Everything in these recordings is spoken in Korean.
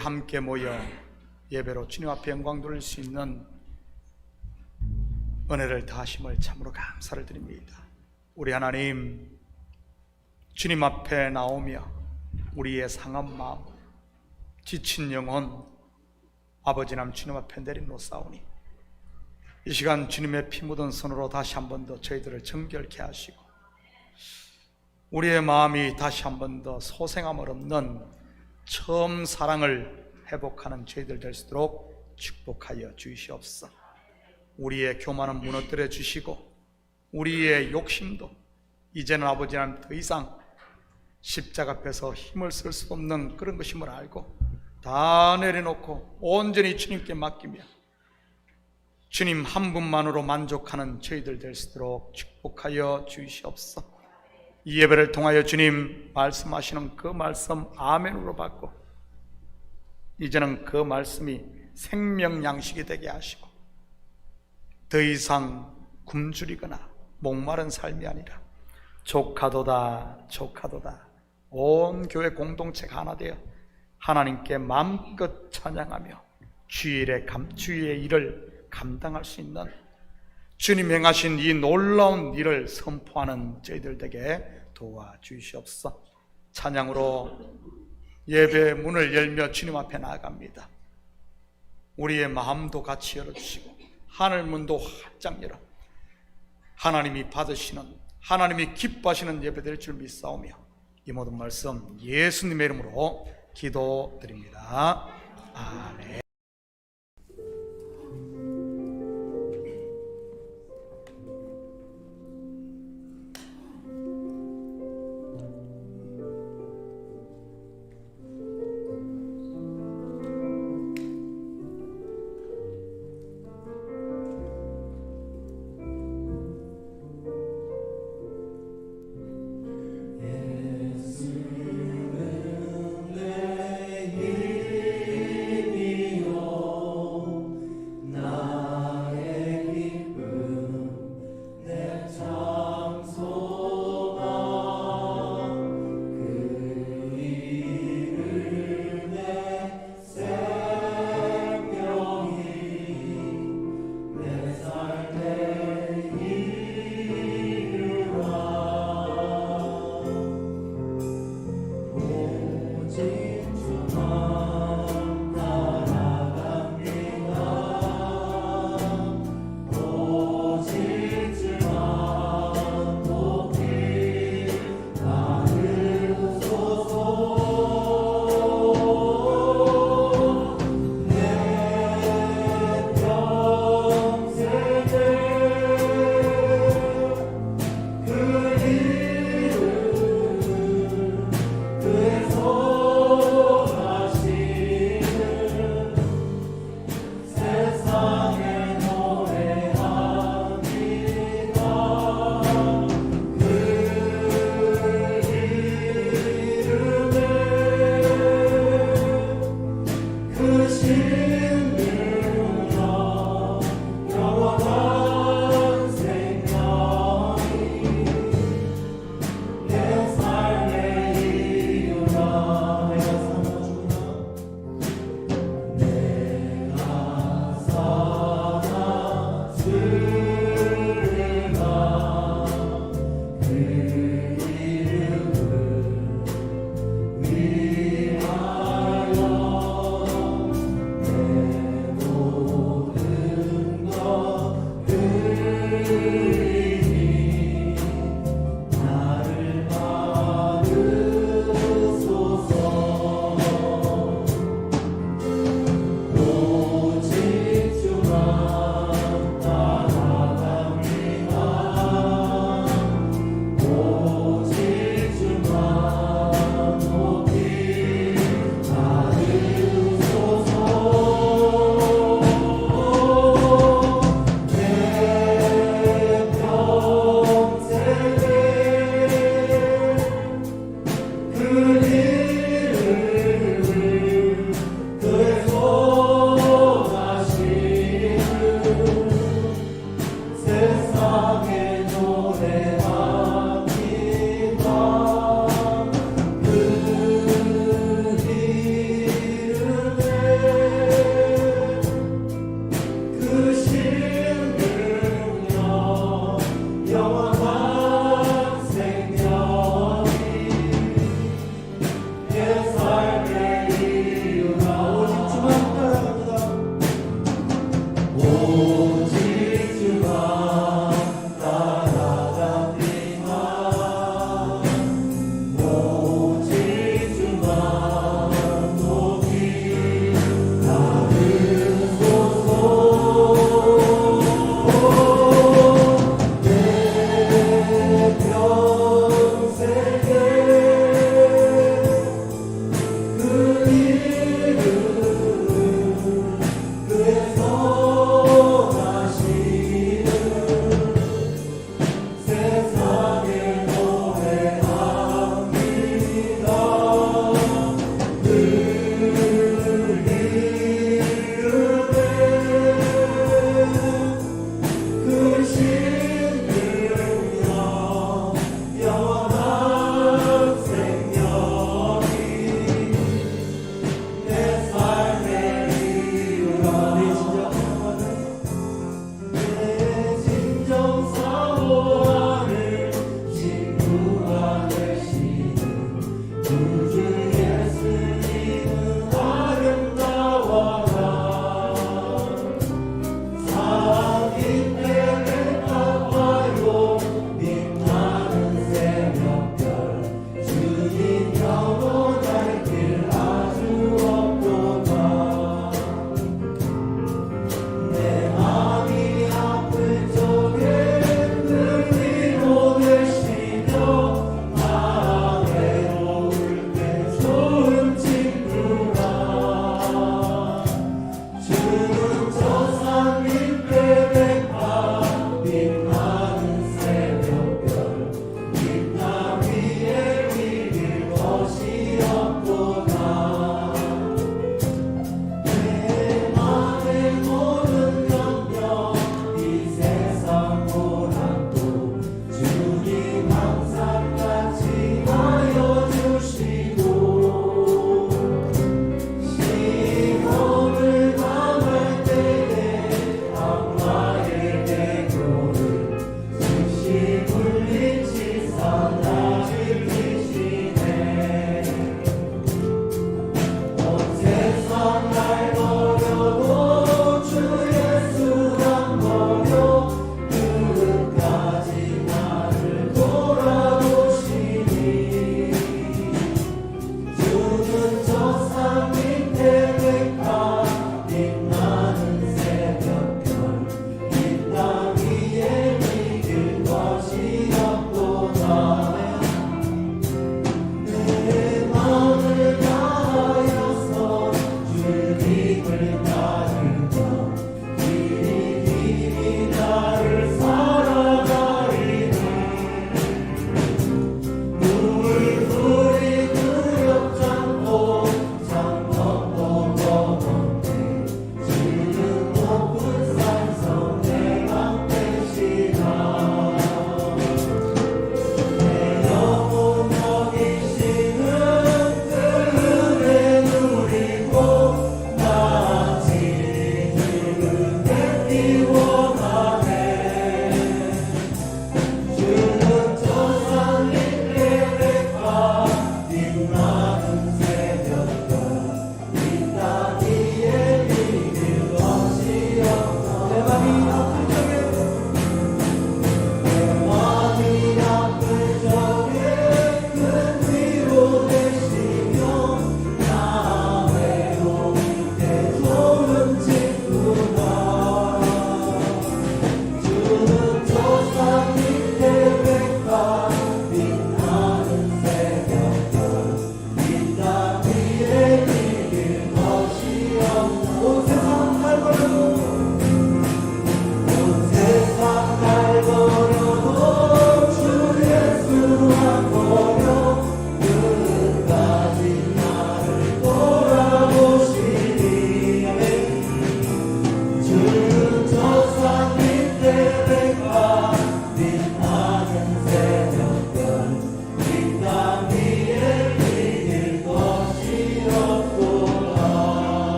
함께 모여 예배로 주님 앞에 영광 돌릴 수 있는 은혜를 더하심을 참으로 감사를 드립니다. 우리 하나님, 주님 앞에 나오며 우리의 상한 마음, 지친 영혼 아버지남 주님 앞에 내려놓사오니 이 시간 주님의 피 묻은 손으로 다시 한 번 더 저희들을 정결케 하시고 우리의 마음이 다시 한 번 더 소생함을 없는 처음 사랑을 회복하는 저희들 될 수 있도록 축복하여 주시옵소서. 우리의 교만은 무너뜨려 주시고 우리의 욕심도 이제는 아버지 하나님 더 이상 십자가 앞에서 힘을 쓸 수 없는 그런 것임을 알고 다 내려놓고 온전히 주님께 맡기며 주님 한 분만으로 만족하는 저희들 될 수 있도록 축복하여 주시옵소서. 이 예배를 통하여 주님 말씀하시는 그 말씀 아멘으로 받고 이제는 그 말씀이 생명 양식이 되게 하시고 더 이상 굶주리거나 목마른 삶이 아니라 족하도다 족하도다 온 교회 공동체가 하나 되어 하나님께 마음껏 찬양하며 주일의 일을 감당할 수 있는 주님 행하신 이 놀라운 일을 선포하는 저희들 되게 도와주시옵소서. 찬양으로 예배의 문을 열며 주님 앞에 나아갑니다. 우리의 마음도 같이 열어주시고 하늘 문도 활짝 열어 하나님이 받으시는, 하나님이 기뻐하시는 예배 될 줄 믿사오며 이 모든 말씀 예수님의 이름으로 기도드립니다. 아멘. 예수는 내 힘이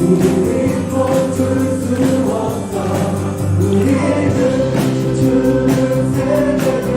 주의 영광 우리 넘쳐 주는 새벽이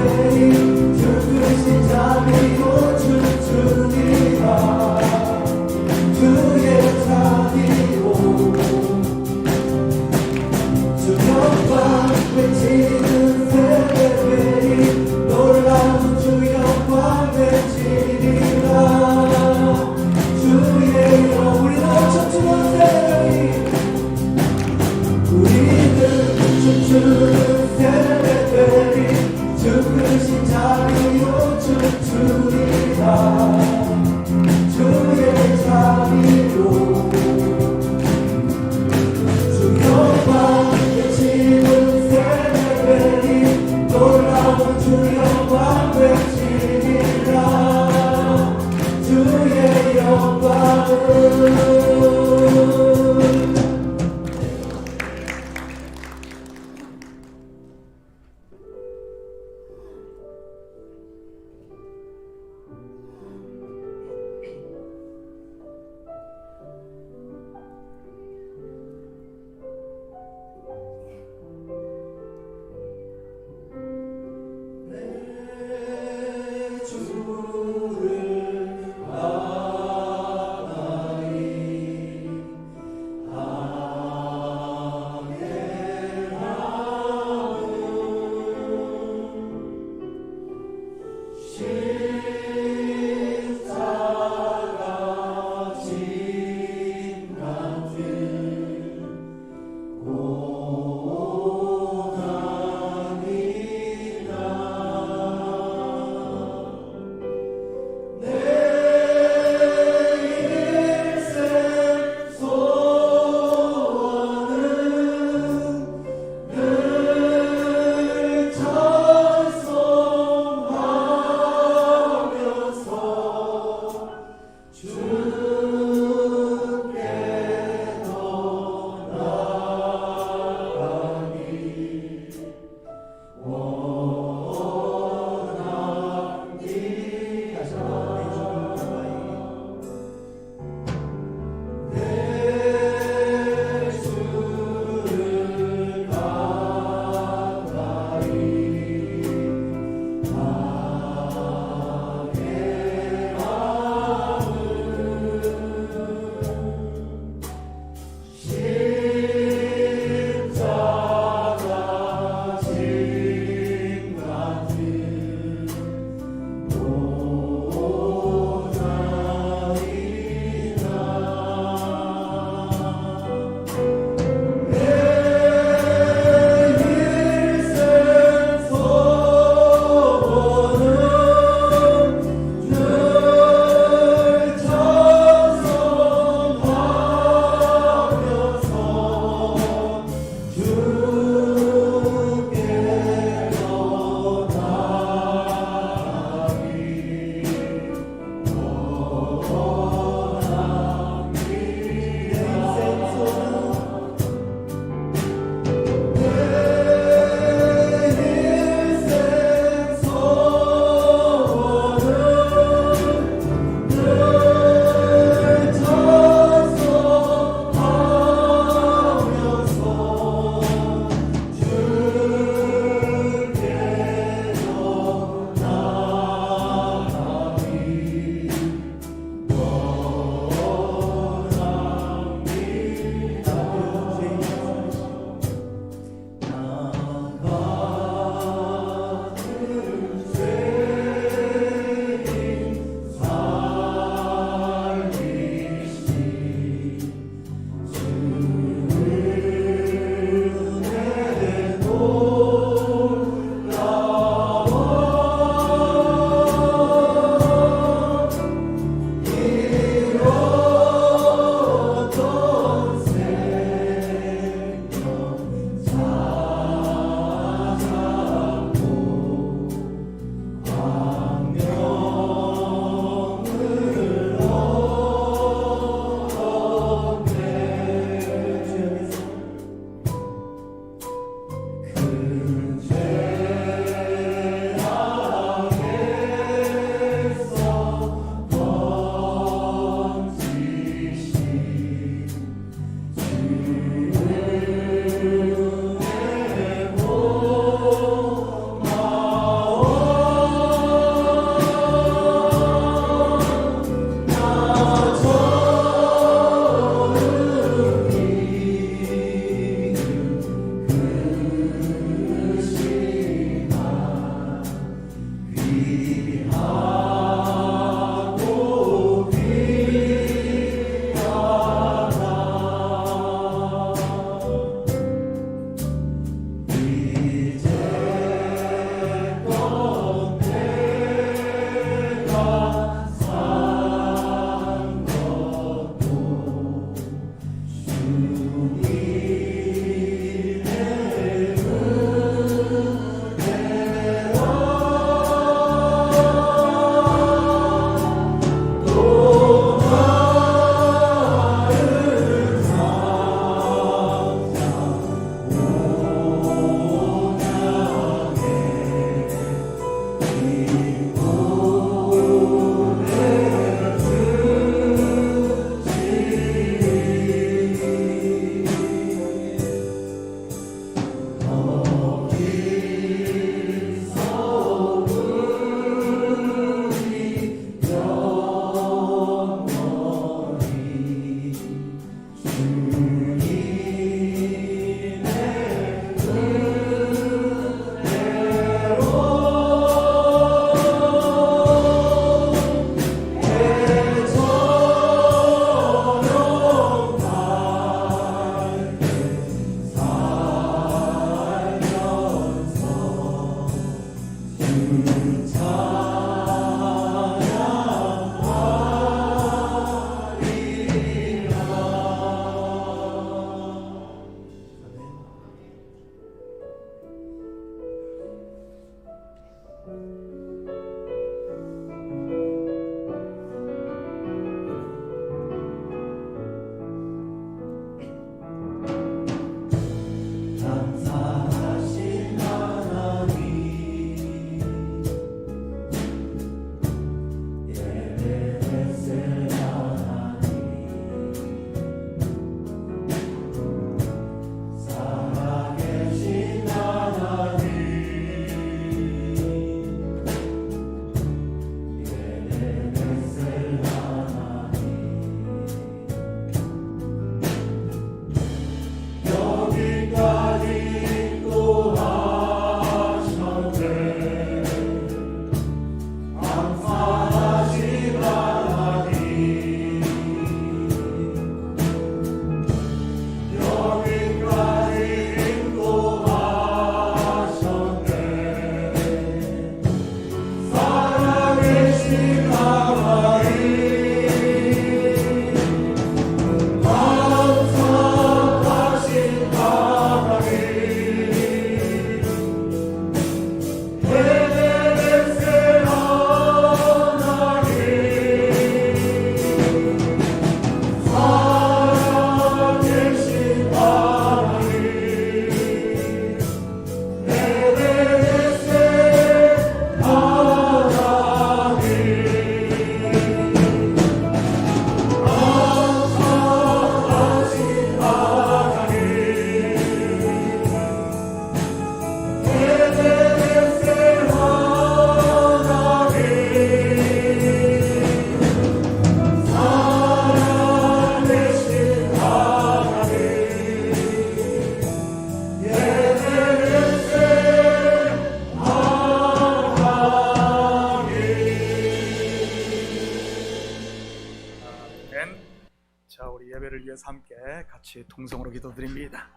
함께 같이 통성으로 기도드립니다.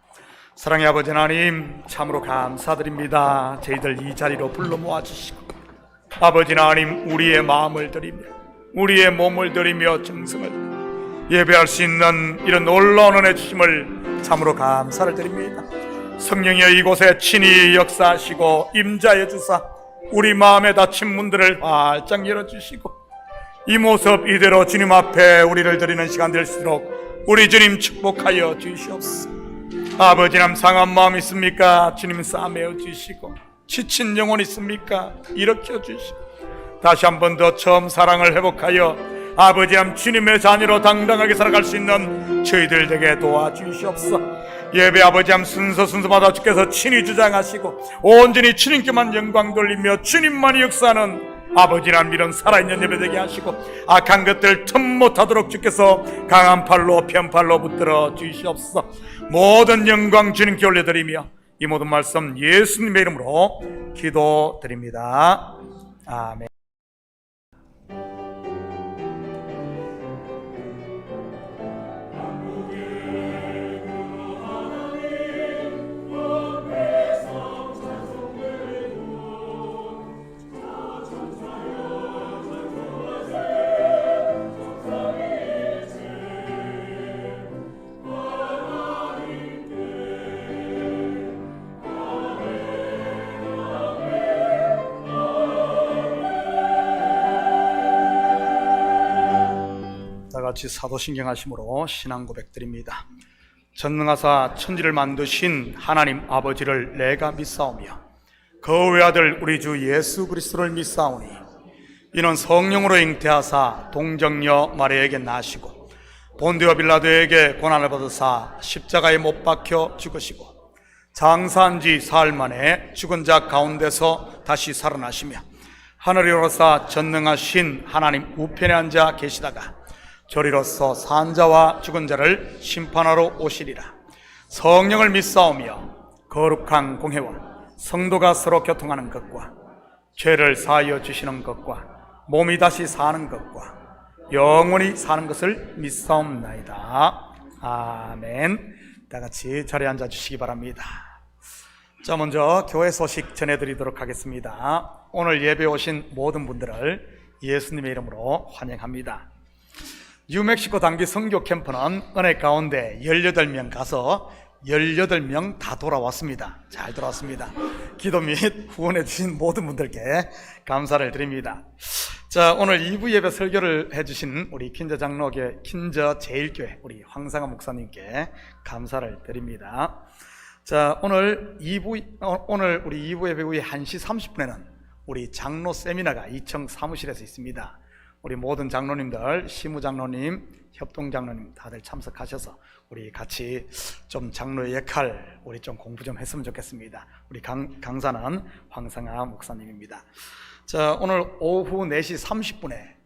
사랑의 아버지 하나님, 참으로 감사드립니다. 저희들 이 자리로 불러 모아주시고, 아버지 하나님, 우리의 마음을 드리며 우리의 몸을 드리며 정성을 예배할 수 있는 이런 놀라운 은혜 주심을 참으로 감사를 드립니다. 성령이여 이곳에 친히 역사하시고 임자해 주사 우리 마음에 닫힌 문들을 활짝 열어주시고, 이 모습 이대로 주님 앞에 우리를 드리는 시간 될 수 있도록 우리 주님 축복하여 주시옵소서. 아버지 남 상한 마음 있습니까? 주님 싸매어 주시고, 지친 영혼 있습니까? 일으켜 주시고, 다시 한 번 더 처음 사랑을 회복하여 아버지 남 주님의 자녀로 당당하게 살아갈 수 있는 저희들 되게 도와주시옵소서. 예배 아버지 남 순서마다 주께서 친히 주장하시고 온전히 주님께만 영광 돌리며 주님만이 역사하는 아버지란 이런 살아있는 예배 되게 하시고, 악한 것들 틈 못하도록 주께서 강한 팔로 편팔로 붙들어 주시옵소서. 모든 영광 주님께 올려드리며 이 모든 말씀 예수님의 이름으로 기도드립니다. 아멘. 같이 사도신경 하심으로 신앙 고백드립니다. 전능하사 천지를 만드신 하나님 아버지를 내가 믿사오며 그 외아들 우리 주 예수 그리스도를 믿사오니, 이는 성령으로 잉태하사 동정녀 마리아에게 나시고 본디오 빌라도에게 고난을 받으사 십자가에 못 박혀 죽으시고 장사한 지 사흘 만에 죽은 자 가운데서 다시 살아나시며 하늘에 오르사 전능하신 하나님 우편에 앉아 계시다가 저리로서 산 자와 죽은 자를 심판하러 오시리라. 성령을 믿사오며 거룩한 공회와 성도가 서로 교통하는 것과 죄를 사하여 주시는 것과 몸이 다시 사는 것과 영원히 사는 것을 믿사옵나이다. 아멘. 다 같이 자리에 앉아 주시기 바랍니다. 자, 먼저 교회 소식 전해드리도록 하겠습니다. 오늘 예배 오신 모든 분들을 예수님의 이름으로 환영합니다. 뉴멕시코 단기 선교 캠프는 은혜 가운데 18명 가서 18명 다 돌아왔습니다. 잘 돌아왔습니다. 기도 및 후원해 주신 모든 분들께 감사를 드립니다. 자, 오늘 2부 예배 설교를 해주신 우리 킨저 장로교회 킨저 제일교회 우리 황상아 목사님께 감사를 드립니다. 자, 오늘 우리 2부 예배 후에 1시 30분에는 우리 장로 세미나가 2층 사무실에서 있습니다. 우리 모든 장로님들, 시무장로님, 협동장로님 다들 참석하셔서 우리 같이 좀 장로의 역할 우리 좀 공부 좀 했으면 좋겠습니다. 우리 강사는 황상아 목사님입니다. 자, 오늘 오후 4시 30분에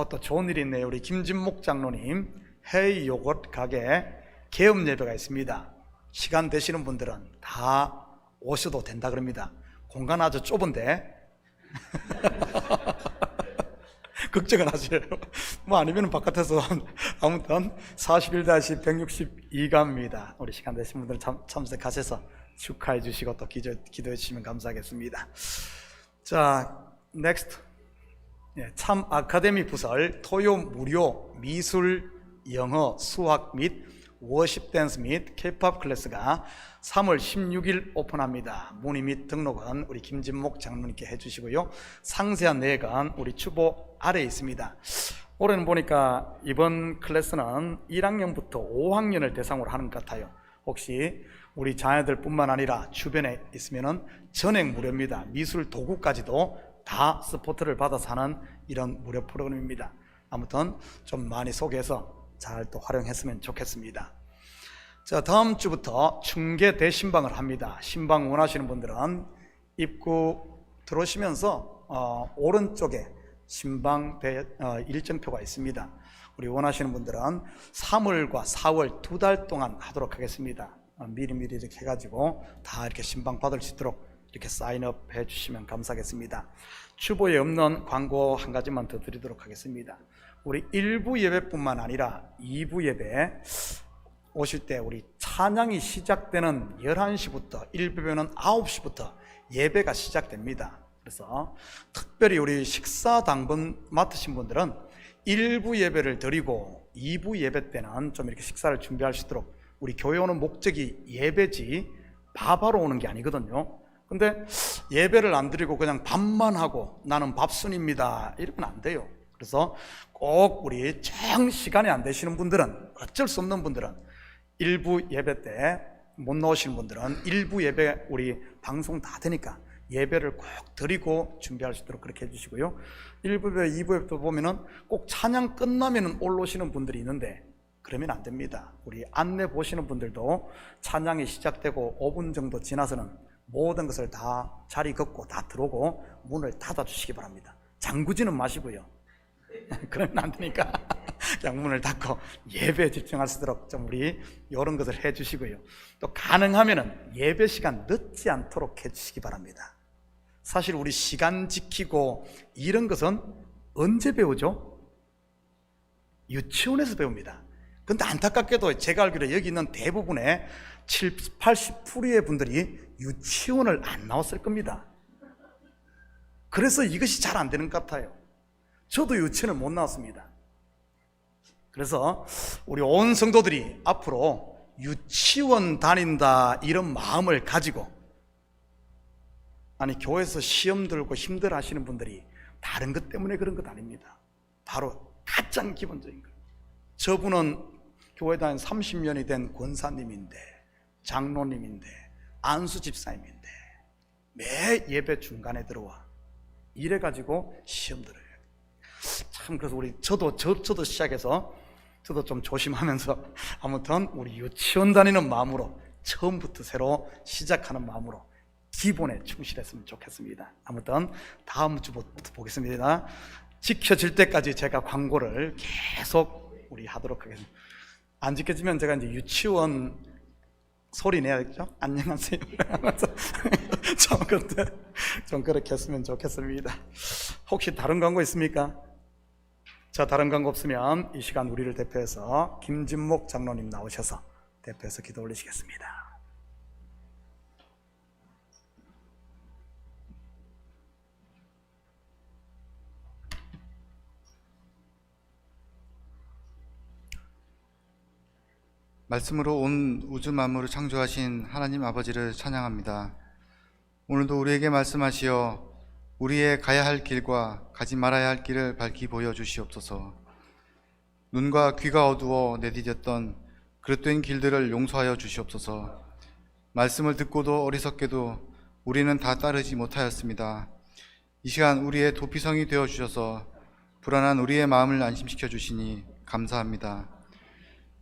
또 좋은 일이 있네요. 우리 김진목 장로님 헤이 요거트 가게 개업 예배가 있습니다. 시간 되시는 분들은 다 오셔도 된다 그럽니다. 공간 아주 좁은데 걱정은 하세요. 뭐 아니면 바깥에서 아무튼 41-162가입니다. 우리 시간 되신 분들 참석하셔서 축하해 주시고 또 기도해 주시면 감사하겠습니다. 자, 넥스트. 참 아카데미 부설 토요 무료 미술, 영어, 수학 및 워십 댄스 및 K-POP 클래스가 3월 16일 오픈합니다. 문의 및 등록은 우리 김진목 장로님께 해주시고요. 상세한 내역은 우리 추보 아래에 있습니다. 올해는 보니까 이번 클래스는 1학년부터 5학년을 대상으로 하는 것 같아요. 혹시 우리 자녀들 뿐만 아니라 주변에 있으면 전액 무료입니다. 미술 도구까지도 다 스포트를 받아서 하는 이런 무료 프로그램입니다. 아무튼 좀 많이 소개해서 잘 또 활용했으면 좋겠습니다. 자, 다음 주부터 충계 대신방을 합니다. 신방 원하시는 분들은 입구 들어오시면서 오른쪽에 신방 일정표가 있습니다. 우리 원하시는 분들은 3월과 4월 2달 동안 하도록 하겠습니다. 미리미리 이렇게 해가지고 다 이렇게 신방 받을 수 있도록 이렇게 사인업 해주시면 감사하겠습니다. 추보에 없는 광고 한 가지만 더 드리도록 하겠습니다. 우리 1부 예배뿐만 아니라 2부 예배 오실 때 우리 찬양이 시작되는 11시부터 1부는 9시부터 예배가 시작됩니다. 그래서 특별히 우리 식사 당번 맡으신 분들은 1부 예배를 드리고 2부 예배 때는 좀 이렇게 식사를 준비할 수 있도록. 우리 교회 오는 목적이 예배지 밥하러 오는 게 아니거든요. 근데 예배를 안 드리고 그냥 밥만 하고 나는 밥순입니다 이러면 안 돼요. 그래서 꼭 우리 정 시간이 안 되시는 분들은, 어쩔 수 없는 분들은 1부 예배 때 못 나오시는 분들은 1부 예배 우리 방송 다 되니까 예배를 꼭 드리고 준비할 수 있도록 그렇게 해주시고요. 1부 예배, 2부 예배 보면은 꼭 찬양 끝나면은 올라오시는 분들이 있는데 그러면 안 됩니다. 우리 안내 보시는 분들도 찬양이 시작되고 5분 정도 지나서는 모든 것을 다 자리 걷고 다 들어오고 문을 닫아 주시기 바랍니다. 잠그지는 마시고요. 그러면 안 되니까 그냥 문을 닫고 예배에 집중할 수 있도록 좀 우리 이런 것을 해 주시고요. 또 가능하면은 예배 시간 늦지 않도록 해 주시기 바랍니다. 사실 우리 시간 지키고 이런 것은 언제 배우죠? 유치원에서 배웁니다. 근데 안타깝게도 제가 알기로 여기 있는 대부분의 70, 80%의 분들이 유치원을 안 나왔을 겁니다. 그래서 이것이 잘 안 되는 것 같아요. 저도 유치원을 못 나왔습니다. 그래서 우리 온 성도들이 앞으로 유치원 다닌다 이런 마음을 가지고, 아니 교회에서 시험 들고 힘들어 하시는 분들이 다른 것 때문에 그런 것 아닙니다. 바로 가장 기본적인 것. 저분은 교회 다닌 30년이 된 권사님인데, 장로님인데, 안수 집사님인데 매 예배 중간에 들어와 이래가지고 시험 들어요. 참, 그래서 저도 시작해서 저도 좀 조심하면서 아무튼 우리 유치원 다니는 마음으로 처음부터 새로 시작하는 마음으로 기본에 충실했으면 좋겠습니다. 아무튼 다음 주부터 보겠습니다. 지켜질 때까지 제가 광고를 계속 우리 하도록 하겠습니다. 안 지켜지면 제가 이제 유치원 소리 내야겠죠? 안녕하세요. 좀 그렇게 했으면 좋겠습니다. 혹시 다른 광고 있습니까? 자, 다른 광고 없으면 이 시간 우리를 대표해서 김진목 장로님 나오셔서 대표해서 기도 올리시겠습니다. 말씀으로 온 우주 만물을 창조하신 하나님 아버지를 찬양합니다. 오늘도 우리에게 말씀하시어 우리의 가야 할 길과 가지 말아야 할 길을 밝히 보여주시옵소서. 눈과 귀가 어두워 내디뎠던 그릇된 길들을 용서하여 주시옵소서. 말씀을 듣고도 어리석게도 우리는 다 따르지 못하였습니다. 이 시간 우리의 도피성이 되어주셔서 불안한 우리의 마음을 안심시켜 주시니 감사합니다.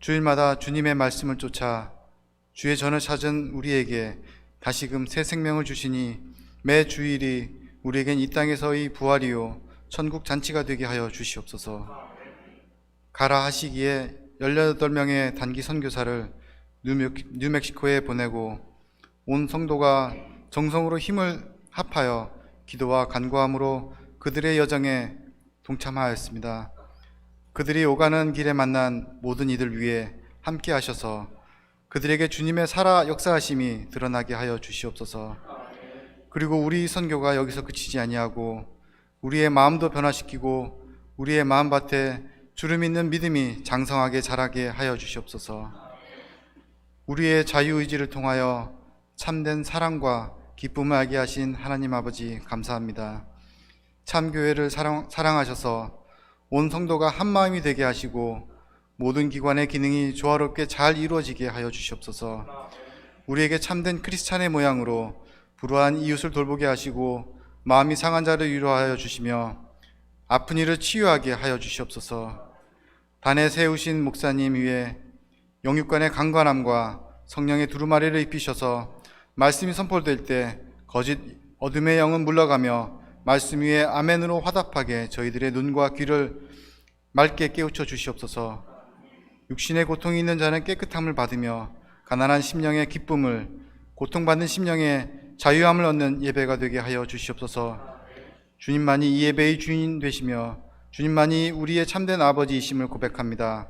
주일마다 주님의 말씀을 쫓아 주의 전을 찾은 우리에게 다시금 새 생명을 주시니 매 주일이 우리에겐 이 땅에서의 부활이요 천국 잔치가 되게 하여 주시옵소서. 가라 하시기에 18명의 단기 선교사를 뉴멕시코에 보내고 온 성도가 정성으로 힘을 합하여 기도와 간구함으로 그들의 여정에 동참하였습니다. 그들이 오가는 길에 만난 모든 이들 위해 함께 하셔서 그들에게 주님의 살아 역사하심이 드러나게 하여 주시옵소서. 그리고 우리 선교가 여기서 그치지 아니하고 우리의 마음도 변화시키고 우리의 마음밭에 주름 있는 믿음이 장성하게 자라게 하여 주시옵소서. 우리의 자유의지를 통하여 참된 사랑과 기쁨을 알게 하신 하나님 아버지 감사합니다. 참교회를 사랑하셔서 온 성도가 한 마음이 되게 하시고 모든 기관의 기능이 조화롭게 잘 이루어지게 하여 주시옵소서. 우리에게 참된 크리스찬의 모양으로 불우한 이웃을 돌보게 하시고 마음이 상한 자를 위로하여 주시며 아픈 이를 치유하게 하여 주시옵소서. 단에 세우신 목사님 위에 영육간의 강건함과 성령의 두루마리를 입히셔서 말씀이 선포될 때 거짓 어둠의 영은 물러가며 말씀 위에 아멘으로 화답하게 저희들의 눈과 귀를 맑게 깨우쳐 주시옵소서. 육신의 고통이 있는 자는 깨끗함을 받으며 가난한 심령의 기쁨을, 고통받는 심령의 자유함을 얻는 예배가 되게 하여 주시옵소서. 주님만이 이 예배의 주인 되시며 주님만이 우리의 참된 아버지이심을 고백합니다.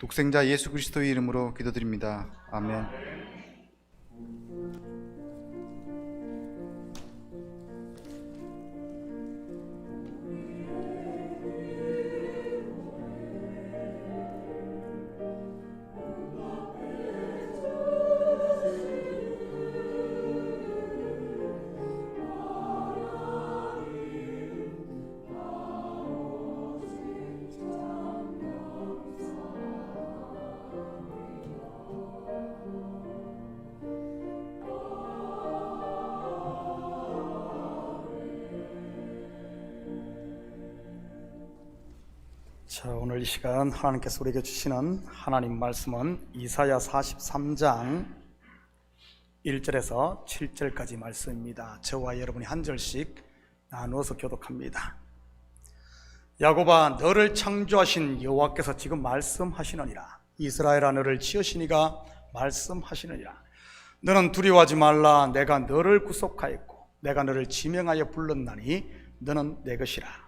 독생자 예수 그리스도의 이름으로 기도드립니다. 아멘. 자, 오늘 이 시간 하나님께서 우리에게 주시는 하나님 말씀은 이사야 43장 1절에서 7절까지 말씀입니다. 저와 여러분이 한 절씩 나누어서 교독합니다. 야곱아, 너를 창조하신 여호와께서 지금 말씀하시느니라. 이스라엘아, 너를 지으시니가 말씀하시느니라. 너는 두려워하지 말라. 내가 너를 구속하였고 내가 너를 지명하여 불렀나니 너는 내 것이라.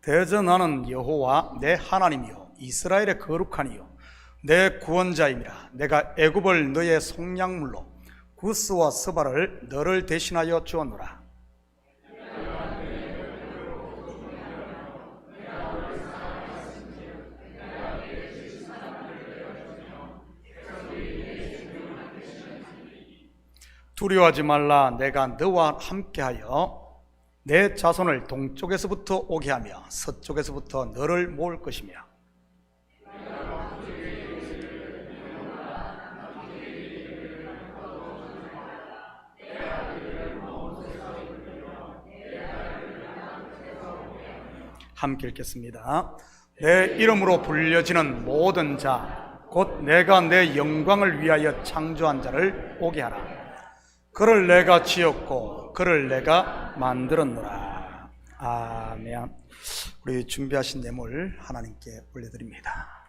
대저 나는 여호와 내 하나님이요 이스라엘의 거룩하니요 내 구원자임이라. 내가 애굽을 너의 속량물로 구스와 스바를 너를 대신하여 주었노라. 두려워하지 말라. 내가 너와 함께하여 내 자손을 동쪽에서부터 오게 하며 서쪽에서부터 너를 모을 것이며 함께 읽겠습니다. 내 이름으로 불려지는 모든 자, 곧 내가 내 영광을 위하여 창조한 자를 오게 하라. 그를 내가 지었고 그를 내가 만들었노라. 아멘. 우리 준비하신 예물 하나님께 올려드립니다.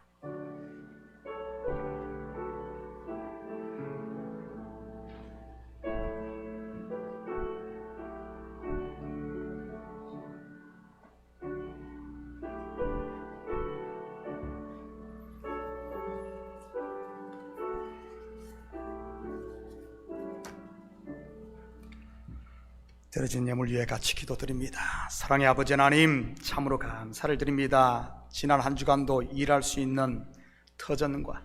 드려진 예물 위에 같이 기도드립니다. 사랑의 아버지 하나님, 참으로 감사를 드립니다. 지난 한 주간도 일할 수 있는 터전과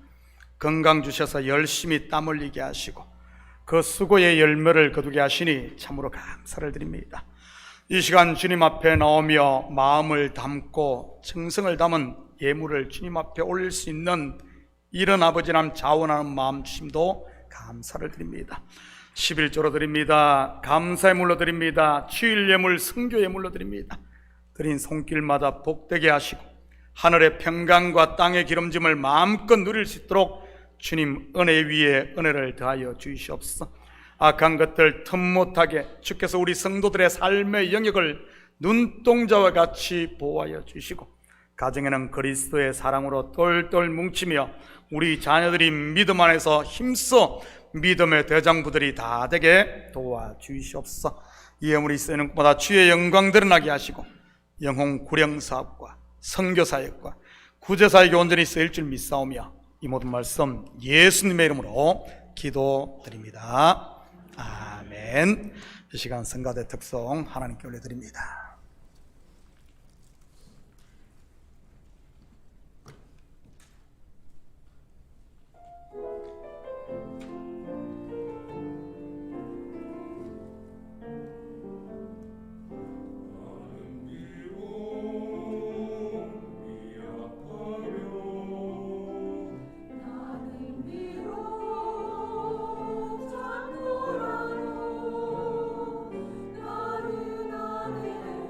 건강 주셔서 열심히 땀 흘리게 하시고 그 수고의 열매를 거두게 하시니 참으로 감사를 드립니다. 이 시간 주님 앞에 나오며 마음을 담고 정성을 담은 예물을 주님 앞에 올릴 수 있는 이런 아버지 하나님 자원하는 마음 주심도 감사를 드립니다. 11조로 드립니다. 감사의 물로 드립니다. 치유 예물, 성교 예물로 드립니다. 드린 손길마다 복되게 하시고 하늘의 평강과 땅의 기름짐을 마음껏 누릴 수 있도록 주님 은혜 위에 은혜를 더하여 주시옵소서. 악한 것들 틈 못하게 주께서 우리 성도들의 삶의 영역을 눈동자와 같이 보호하여 주시고 가정에는 그리스도의 사랑으로 똘똘 뭉치며 우리 자녀들이 믿음 안에서 힘써 믿음의 대장부들이 다 되게 도와주시옵소서. 이 예물이 쓰이는 것보다 주의 영광 드러나게 하시고 영혼 구령 사업과 선교 사역과 구제 사역에 온전히 쓰일 줄 믿사오며 이 모든 말씀 예수님의 이름으로 기도드립니다. 아멘. 이 시간 성가대 특송 하나님께 올려드립니다. 나는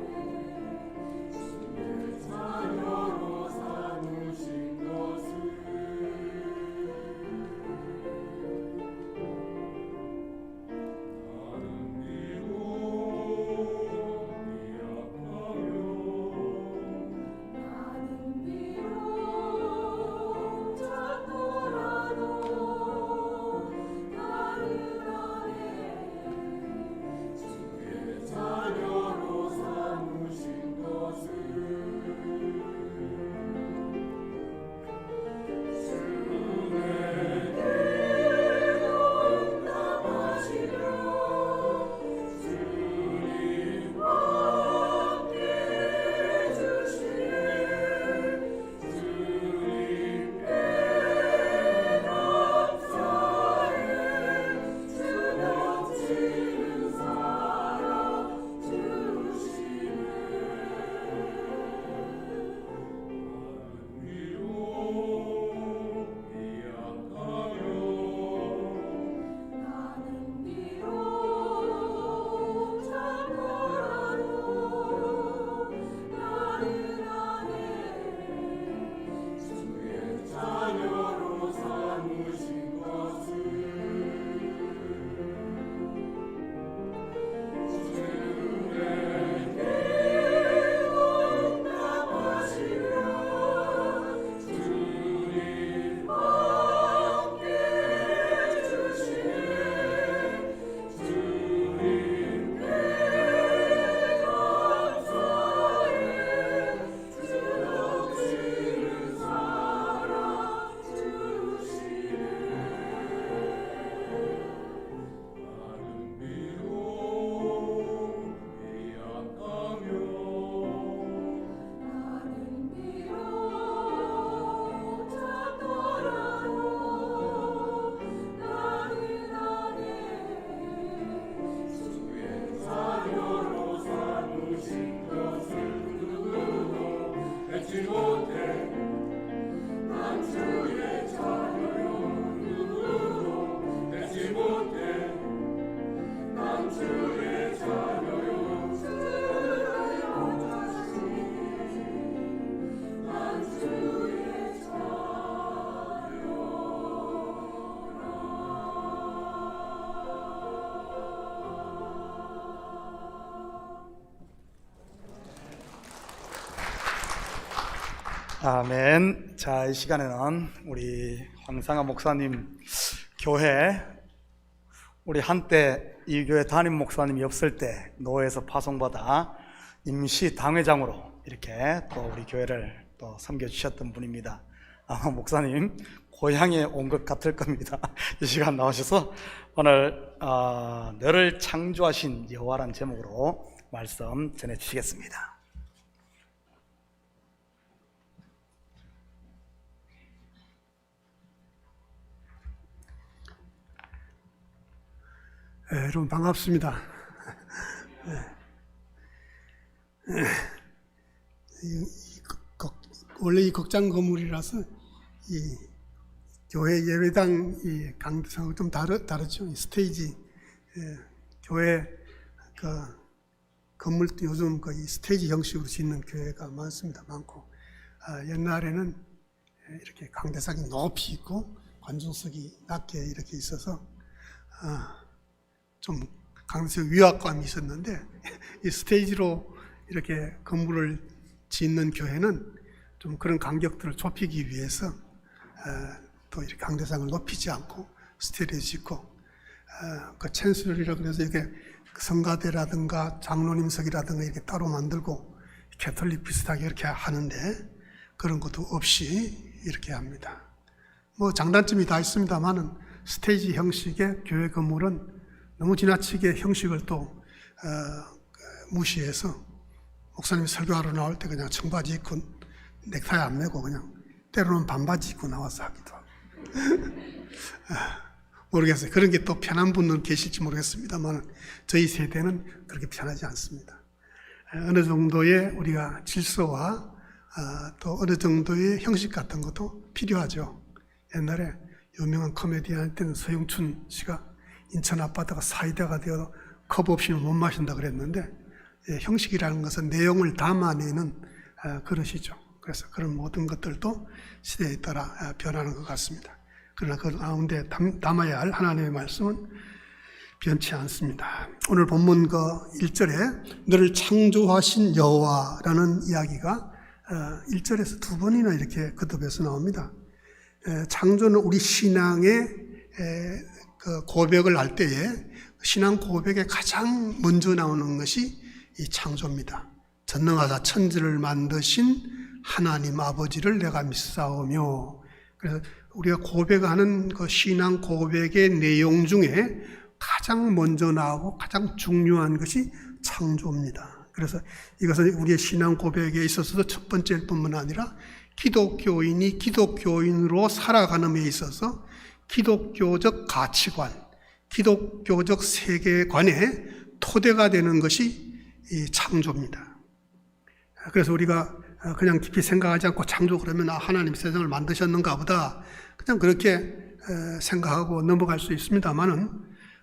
아멘. 자, 이 시간에는 우리 황상아 목사님 교회, 우리 한때 이 교회 담임 목사님이 없을 때 노회에서 파송받아 임시 당회장으로 이렇게 또 우리 교회를 또 섬겨주셨던 분입니다. 아마 목사님 고향에 온 것 같을 겁니다. 이 시간 나오셔서 오늘 너를 창조하신 여호와라는 제목으로 말씀 전해주시겠습니다. 여러분 반갑습니다. 원래 이 극장 건물이라서 이 교회 예배당 이 강도상하고 좀 다르죠. 이 스테이지 교회 그 건물도 요즘 거의 스테이지 형식으로 짓는 교회가 많고 옛날에는 이렇게 강대상이 높이 있고 관중석이 낮게 이렇게 있어서 좀 강대상 위압감이 있었는데 이 스테이지로 이렇게 건물을 짓는 교회는 좀 그런 간격들을 좁히기 위해서 또 이렇게 강대상을 높이지 않고 스테이지를 짓고 그 챈슬이라고 해서 이렇게 성가대라든가 장로님석이라든가 이렇게 따로 만들고 캐톨릭 비슷하게 이렇게 하는데 그런 것도 없이 이렇게 합니다. 뭐 장단점이 다 있습니다만은 스테이지 형식의 교회 건물은 너무 지나치게 형식을 또 무시해서 목사님이 설교하러 나올 때 그냥 청바지 입고 넥타이 안 매고 그냥 때로는 반바지 입고 나와서 하기도 하고 모르겠어요. 그런 게 또 편한 분은 계실지 모르겠습니다만 저희 세대는 그렇게 편하지 않습니다. 어느 정도의 우리가 질서와 또 어느 정도의 형식 같은 것도 필요하죠. 옛날에 유명한 코미디언 때는 서영춘 씨가 인천 아파트가 사이다가 되어 컵 없이는 못 마신다 그랬는데 형식이라는 것은 내용을 담아내는 그릇이죠. 그래서 그런 모든 것들도 시대에 따라 변하는 것 같습니다. 그러나 그 가운데 담아야 할 하나님의 말씀은 변치 않습니다. 오늘 본문 그 1절에 너를 창조하신 여호와라는 이야기가 1절에서 두 번이나 이렇게 거듭해서 나옵니다. 창조는 우리 신앙의 그 고백을 할 때에 신앙 고백에 가장 먼저 나오는 것이 이 창조입니다. 전능하사 천지를 만드신 하나님 아버지를 내가 믿사오며, 그래서 우리가 고백하는 그 신앙 고백의 내용 중에 가장 먼저 나오고 가장 중요한 것이 창조입니다. 그래서 이것은 우리의 신앙 고백에 있어서도 첫 번째일 뿐만 아니라 기독교인이 기독교인으로 살아가는 데 있어서 기독교적 가치관, 기독교적 세계관의 토대가 되는 것이 이 창조입니다. 그래서 우리가 그냥 깊이 생각하지 않고 창조 그러면 하나님 세상을 만드셨는가 보다 그냥 그렇게 생각하고 넘어갈 수 있습니다만은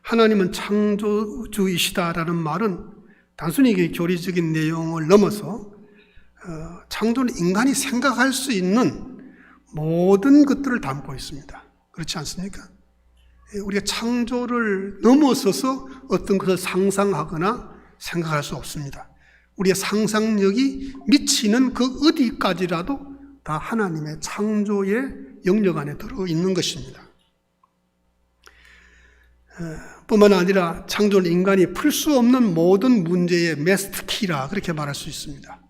하나님은 창조주이시다라는 말은 단순히 이게 교리적인 내용을 넘어서 창조는 인간이 생각할 수 있는 모든 것들을 담고 있습니다. 그렇지 않습니까? 우리가 창조를 넘어서서 어떤 것을 상상하거나 생각할 수 없습니다. 우리의 상상력이 미치는 그 어디까지라도 다 하나님의 창조의 영역 안에 들어있는 것입니다. 뿐만 아니라 창조는 인간이 풀 수 없는 모든 문제의 마스터키라 그렇게 말할 수 있습니다.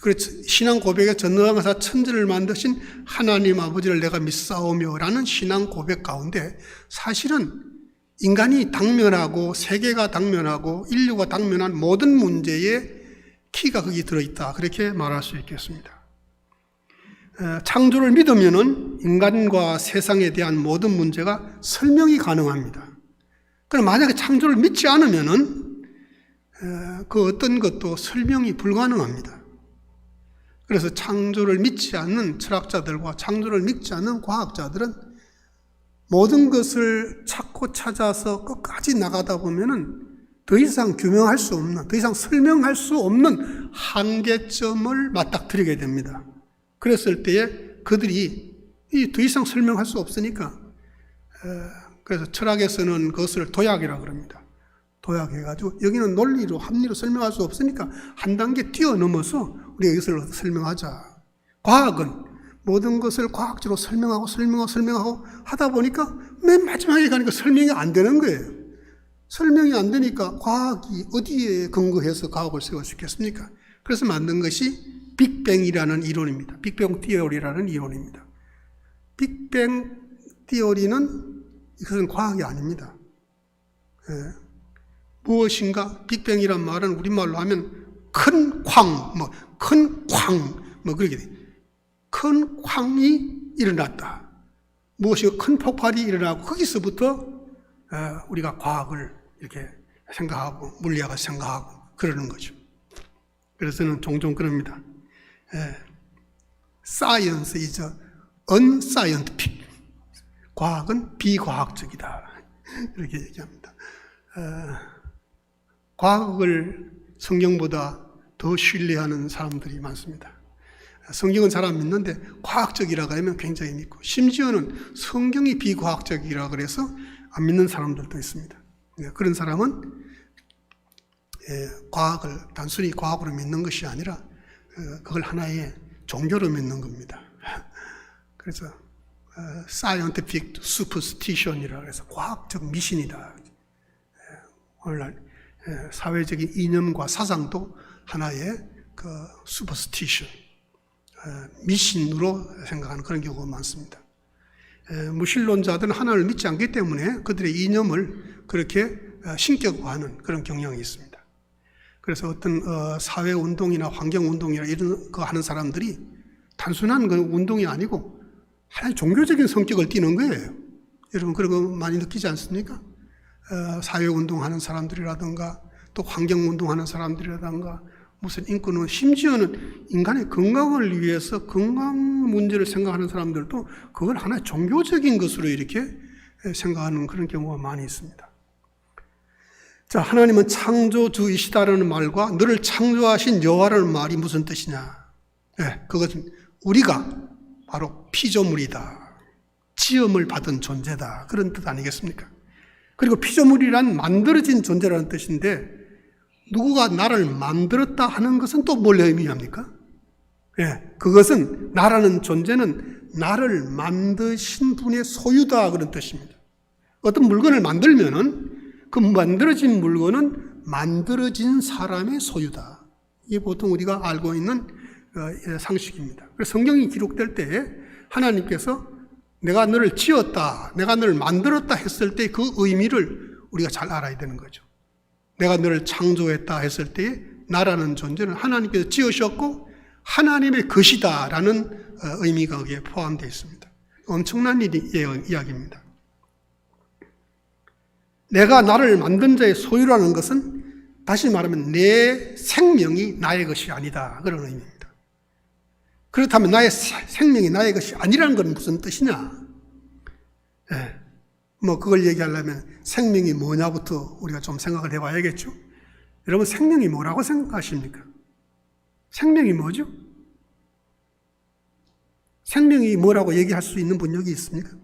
그래서 신앙 고백에 전능하사 천지를 만드신 하나님 아버지를 내가 믿사오며 라는 신앙 고백 가운데 사실은 인간이 당면하고 세계가 당면하고 인류가 당면한 모든 문제의 키가 거기 들어있다 그렇게 말할 수 있겠습니다. 창조를 믿으면은 인간과 세상에 대한 모든 문제가 설명이 가능합니다. 그럼 만약에 창조를 믿지 않으면은 그 어떤 것도 설명이 불가능합니다. 그래서 창조를 믿지 않는 철학자들과 창조를 믿지 않는 과학자들은 모든 것을 찾고 찾아서 끝까지 나가다 보면은 더 이상 규명할 수 없는, 더 이상 설명할 수 없는 한계점을 맞닥뜨리게 됩니다. 그랬을 때에 그들이 더 이상 설명할 수 없으니까 그래서 철학에서는 그것을 도약이라고 합니다. 도약해가지고 여기는 논리로 합리로 설명할 수 없으니까 한 단계 뛰어넘어서 우리가 이것을 설명하자 과학은 모든 것을 과학적으로 설명하고 하다 보니까 맨 마지막에 가니까 설명이 안 되는 거예요. 설명이 안 되니까 과학이 어디에 근거해서 과학을 세울 수 있겠습니까? 그래서 만든 것이 빅뱅이라는 이론입니다. 빅뱅 티어리라는 이론입니다. 빅뱅 티어리는 이것은 과학이 아닙니다. 무엇인가 빅뱅이란 말은 우리말로 하면 큰 쾅, 그렇게 돼. 큰 쾅이 일어났다. 무엇인가 큰 폭발이 일어나고 거기서부터 우리가 과학을 이렇게 생각하고 물리학을 생각하고 그러는 거죠. 그래서 저는 종종 그럽니다. Science is unscientific. 과학은 비과학적이다. 이렇게 얘기합니다. 과학을 성경보다 더 신뢰하는 사람들이 많습니다. 성경은 잘 안 믿는데 과학적이라고 하면 굉장히 믿고, 심지어는 성경이 비과학적이라고 그래서 안 믿는 사람들도 있습니다. 그런 사람은 과학을 단순히 과학으로 믿는 것이 아니라 그걸 하나의 종교로 믿는 겁니다. 그래서 scientific superstition이라고 해서 과학적 미신이다. 오늘날 사회적인 이념과 사상도 하나의 그 superstition, 미신으로 생각하는 그런 경우가 많습니다. 무신론자들은 하나님을 믿지 않기 때문에 그들의 이념을 그렇게 신격화하는 그런 경향이 있습니다. 그래서 어떤 사회운동이나 환경운동이나 이런 거 하는 사람들이 단순한 그 운동이 아니고 하나의 종교적인 성격을 띠는 거예요. 여러분 그런 거 많이 느끼지 않습니까? 사회운동하는 사람들이라든가 또 환경운동하는 사람들이라든가 무슨 인권은, 심지어는 인간의 건강을 위해서 건강 문제를 생각하는 사람들도 그걸 하나의 종교적인 것으로 이렇게 생각하는 그런 경우가 많이 있습니다. 자, 하나님은 창조주이시다라는 말과 너를 창조하신 여호와라는 말이 무슨 뜻이냐? 그것은 우리가 바로 피조물이다, 지음을 받은 존재다, 그런 뜻 아니겠습니까? 그리고 피조물이란 만들어진 존재라는 뜻인데, 누구가 나를 만들었다 하는 것은 또 뭘 의미합니까? 그것은, 나라는 존재는 나를 만드신 분의 소유다, 그런 뜻입니다. 어떤 물건을 만들면은 그 만들어진 물건은 만들어진 사람의 소유다. 이게 보통 우리가 알고 있는 상식입니다. 그래서 성경이 기록될 때에 하나님께서 내가 너를 지었다, 내가 너를 만들었다 했을 때 그 의미를 우리가 잘 알아야 되는 거죠. 내가 너를 창조했다 했을 때에 나라는 존재는 하나님께서 지으셨고 하나님의 것이다라는 의미가 거기에 포함되어 있습니다. 엄청난 이야기입니다. 내가 나를 만든 자의 소유라는 것은 다시 말하면 내 생명이 나의 것이 아니다, 그런 의미입니다. 그렇다면 나의 생명이 나의 것이 아니라는 건 무슨 뜻이냐? 그걸 얘기하려면 생명이 뭐냐부터 우리가 좀 생각을 해봐야겠죠. 여러분, 생명이 뭐라고 생각하십니까? 생명이 뭐죠? 생명이 뭐라고 얘기할 수 있는 분 여기 있습니까?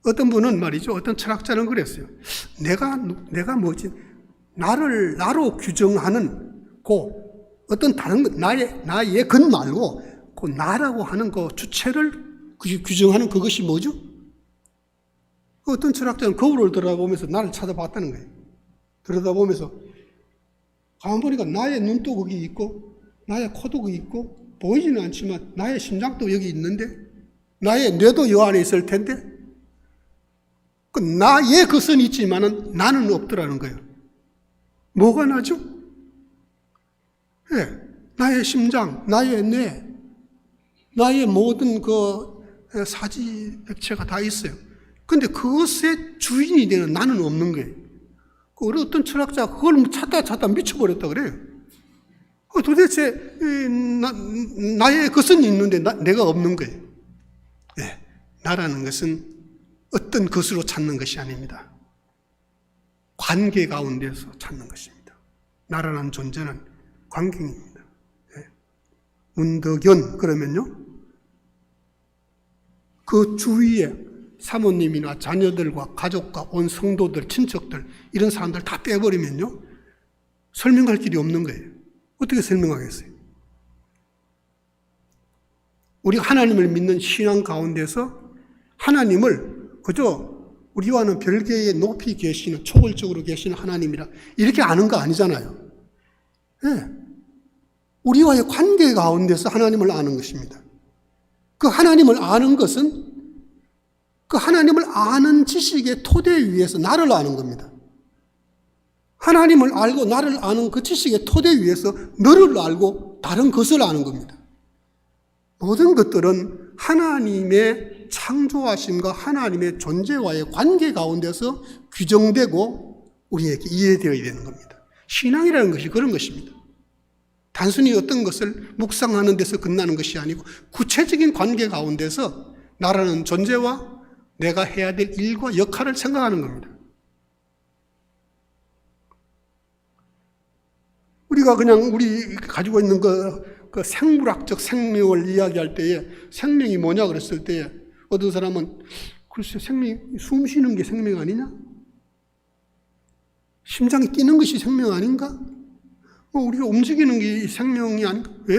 어떤 분은 말이죠, 어떤 철학자는 그랬어요. 내가 뭐지? 나로 규정하는 어떤 다른 것, 나의 것 말고 그 나라고 하는 그 주체를 규정하는 그것이 뭐죠? 어떤 철학자는 거울을 들여다보면서 나를 찾아봤다는 거예요. 들여다보면서 가만 보니까 나의 눈도 거기 있고 나의 코도 거기 있고 보이지는 않지만 나의 심장도 여기 있는데 나의 뇌도 여 안에 있을 텐데 그 나의 것은 있지만은 나는 없더라는 거예요. 뭐가 나죠? 나의 심장, 나의 뇌, 나의 모든 그 사지 액체가 다 있어요. 근데 그것의 주인이 되는 나는 없는 거예요. 어떤 철학자가 그걸 찾다 미쳐버렸다 그래요. 도대체 나의 것은 있는데 내가 없는 거예요. 나라는 것은 어떤 것으로 찾는 것이 아닙니다. 관계 가운데서 찾는 것입니다. 나라는 존재는 관계입니다. 문덕연 그러면요, 그 주위에 사모님이나 자녀들과 가족과 온 성도들, 친척들 이런 사람들 다 빼버리면요 설명할 길이 없는 거예요. 어떻게 설명하겠어요? 우리가 하나님을 믿는 신앙 가운데서 하나님을 그저 우리와는 별개의 높이 계시는, 초월적으로 계시는 하나님이라 이렇게 아는 거 아니잖아요. 네. 우리와의 관계 가운데서 하나님을 아는 것입니다. 그 하나님을 아는 것은 그 하나님을 아는 지식의 토대 위에서 나를 아는 겁니다. 하나님을 알고 나를 아는 그 지식의 토대 위에서 너를 알고 다른 것을 아는 겁니다. 모든 것들은 하나님의 창조하심과 하나님의 존재와의 관계 가운데서 규정되고 우리에게 이해되어야 되는 겁니다. 신앙이라는 것이 그런 것입니다. 단순히 어떤 것을 묵상하는 데서 끝나는 것이 아니고 구체적인 관계 가운데서 나라는 존재와 내가 해야 될 일과 역할을 생각하는 겁니다. 우리가 그냥 우리 가지고 있는 그 생물학적 생명을 이야기할 때에 생명이 뭐냐 그랬을 때에 어떤 사람은 글쎄 생명이 숨 쉬는 게 생명 아니냐? 심장이 뛰는 것이 생명 아닌가? 우리가 움직이는 게 생명이 아닌가? 왜?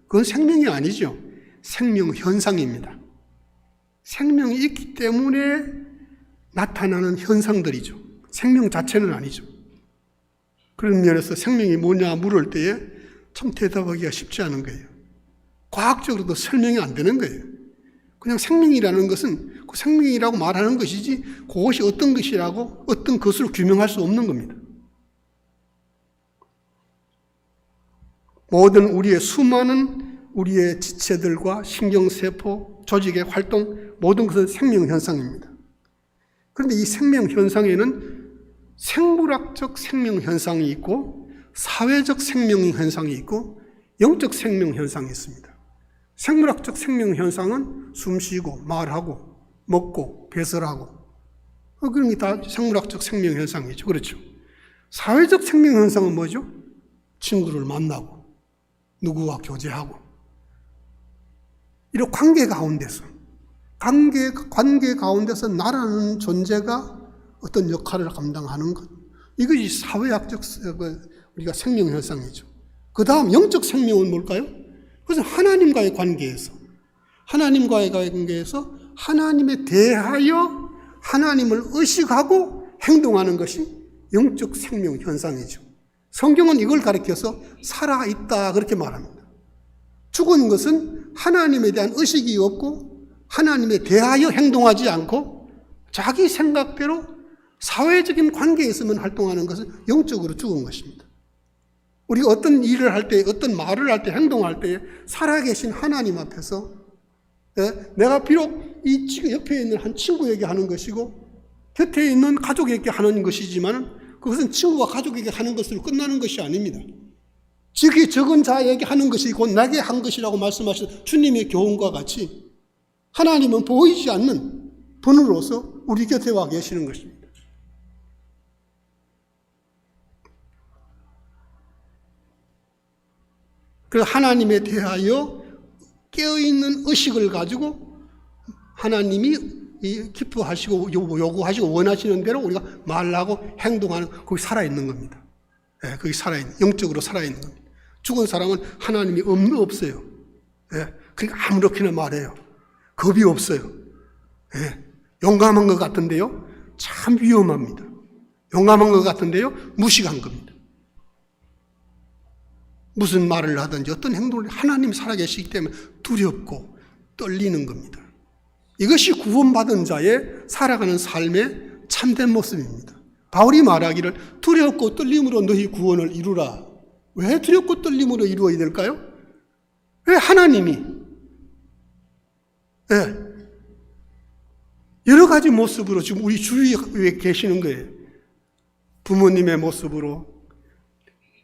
그건 생명이 아니죠. 생명 현상입니다. 생명이 있기 때문에 나타나는 현상들이죠. 생명 자체는 아니죠. 그런 면에서 생명이 뭐냐 물을 때에 참 대답하기가 쉽지 않은 거예요. 과학적으로도 설명이 안 되는 거예요. 그냥 생명이라는 것은 그 생명이라고 말하는 것이지 그것이 어떤 것이라고 어떤 것으로 규명할 수 없는 겁니다. 모든 우리의 수많은 우리의 지체들과 신경세포, 조직의 활동 모든 것은 생명현상입니다. 그런데 이 생명현상에는 생물학적 생명현상이 있고 사회적 생명현상이 있고 영적 생명현상이 있습니다. 생물학적 생명현상은 숨쉬고 말하고 먹고 배설하고 그런 게 다 생물학적 생명현상이죠. 그렇죠. 사회적 생명현상은 뭐죠? 친구를 만나고 누구와 교제하고 이런 관계 가운데서 관계 가운데서 나라는 존재가 어떤 역할을 감당하는 것 이것이 사회학적 우리가 생명현상이죠. 그 다음 영적 생명은 뭘까요? 그것은 하나님과의 관계에서 하나님에 대하여 하나님을 의식하고 행동하는 것이 영적 생명현상이죠. 성경은 이걸 가리켜서 살아있다 그렇게 말합니다. 죽은 것은 하나님에 대한 의식이 없고 하나님에 대하여 행동하지 않고 자기 생각대로 사회적인 관계에서만 활동하는 것은 영적으로 죽은 것입니다. 우리가 어떤 일을 할 때, 어떤 말을 할 때, 행동할 때 살아계신 하나님 앞에서 내가 비록 이 옆에 있는 한 친구에게 하는 것이고 곁에 있는 가족에게 하는 것이지만 그것은 친구와 가족에게 하는 것으로 끝나는 것이 아닙니다. 지극히 적은 자에게 하는 것이 곧 나에게 한 것이라고 말씀하신 주님의 교훈과 같이 하나님은 보이지 않는 분으로서 우리 곁에 와 계시는 것입니다. 그래서 하나님에 대하여 깨어있는 의식을 가지고 하나님이 기뻐하시고 요구하시고 원하시는 대로 우리가 말하고 행동하는 거기 살아있는 겁니다. 예, 거기 살아있는, 영적으로 살아있는 겁니다. 죽은 사람은 하나님이 없어요. 예, 그러니까 아무렇게나 말해요. 겁이 없어요. 예, 용감한 것 같은데요, 참 위험합니다. 용감한 것 같은데요, 무식한 겁니다. 무슨 말을 하든지 어떤 행동을 하나님 살아계시기 때문에 두렵고 떨리는 겁니다. 이것이 구원받은 자의 살아가는 삶의 참된 모습입니다. 바울이 말하기를 두렵고 떨림으로 너희 구원을 이루라. 왜 두렵고 떨림으로 이루어야 될까요? 왜 하나님이 여러 가지 모습으로 지금 우리 주위에 계시는 거예요. 부모님의 모습으로,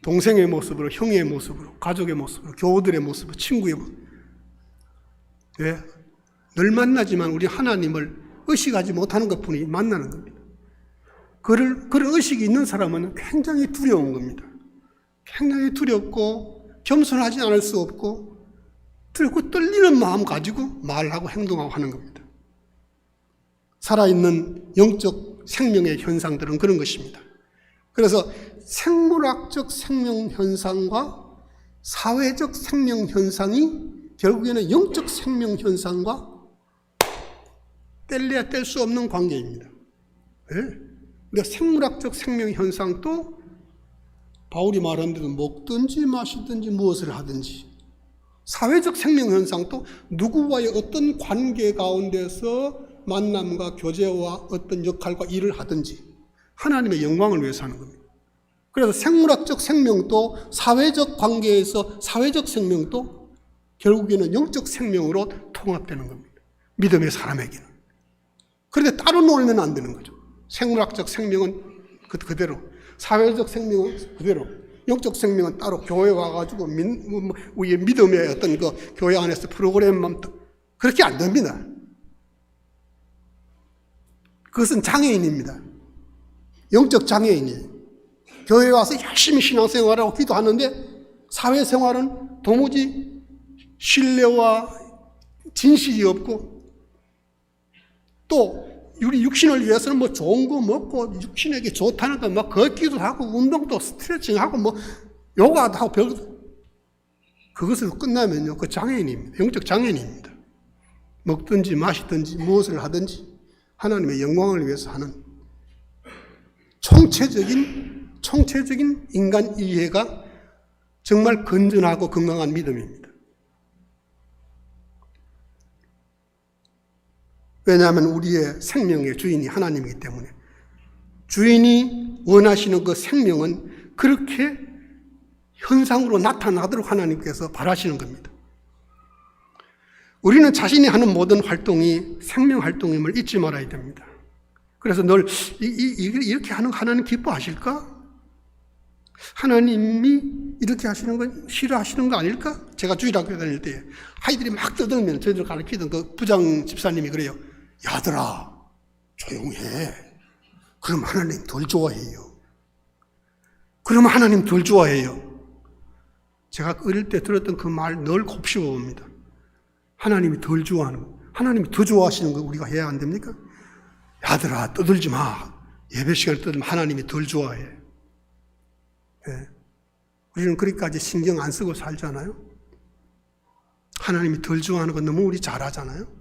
동생의 모습으로, 형의 모습으로, 가족의 모습으로, 교우들의 모습으로, 친구의 모습으로. 왜? 늘 만나지만 우리 하나님을 의식하지 못하는 것뿐이 만나는 겁니다. 그런 의식이 있는 사람은 굉장히 두려운 겁니다. 굉장히 두렵고 겸손하지 않을 수 없고 두렵고 떨리는 마음 가지고 말하고 행동하고 하는 겁니다. 살아있는 영적 생명의 현상들은 그런 것입니다. 그래서 생물학적 생명 현상과 사회적 생명 현상이 결국에는 영적 생명 현상과 뗄래야 뗄 수 없는 관계입니다. 예? 그러니까 생물학적 생명 현상도 바울이 말한 대로 먹든지 마시든지 무엇을 하든지, 사회적 생명 현상도 누구와의 어떤 관계 가운데서 만남과 교제와 어떤 역할과 일을 하든지 하나님의 영광을 위해서 하는 겁니다. 그래서 생물학적 생명도 사회적 관계에서 사회적 생명도 결국에는 영적 생명으로 통합되는 겁니다. 믿음의 사람에게는. 그런데 따로 놀면 안 되는 거죠. 생물학적 생명은 그대로, 사회적 생명은 그대로, 영적 생명은 따로 교회 와가지고 우리의 믿음의 어떤 그 교회 안에서 프로그램만, 그렇게 안 됩니다. 그것은 장애인입니다. 영적 장애인이에요. 교회에 와서 열심히 신앙생활하고 기도하는데 사회생활은 도무지 신뢰와 진실이 없고, 또 우리 육신을 위해서는 뭐 좋은 거 먹고 육신에게 좋다는 거 막 걷기도 하고 운동도 스트레칭하고 뭐 요가도 하고 별것도, 그것으로 끝나면요 그 장애인입니다. 영적 장애인입니다. 먹든지 마시든지 무엇을 하든지 하나님의 영광을 위해서 하는 총체적인 인간 이해가 정말 건전하고 건강한 믿음입니다. 왜냐하면 우리의 생명의 주인이 하나님이기 때문에, 주인이 원하시는 그 생명은 그렇게 현상으로 나타나도록 하나님께서 바라시는 겁니다. 우리는 자신이 하는 모든 활동이 생명 활동임을 잊지 말아야 됩니다. 그래서 늘 이렇게 하는 거 하나님 기뻐하실까? 하나님이 이렇게 하시는 건 싫어하시는 거 아닐까? 제가 주일학교 다닐 때 아이들이 막 떠들면 저희들 가르치던 그 부장 집사님이 그래요. 야들아 조용해. 그럼 하나님 덜 좋아해요. 그러면 하나님 덜 좋아해요. 제가 어릴 때 들었던 그 말 늘 곱씹어 봅니다. 하나님이 덜 좋아하는 거, 하나님이 더 좋아하시는 거 우리가 해야 안 됩니까? 야들아 떠들지 마. 예배 시간에 떠들면 하나님이 덜 좋아해. 네. 우리는 그렇게까지 신경 안 쓰고 살잖아요. 하나님이 덜 좋아하는 건 너무 우리 잘 하잖아요.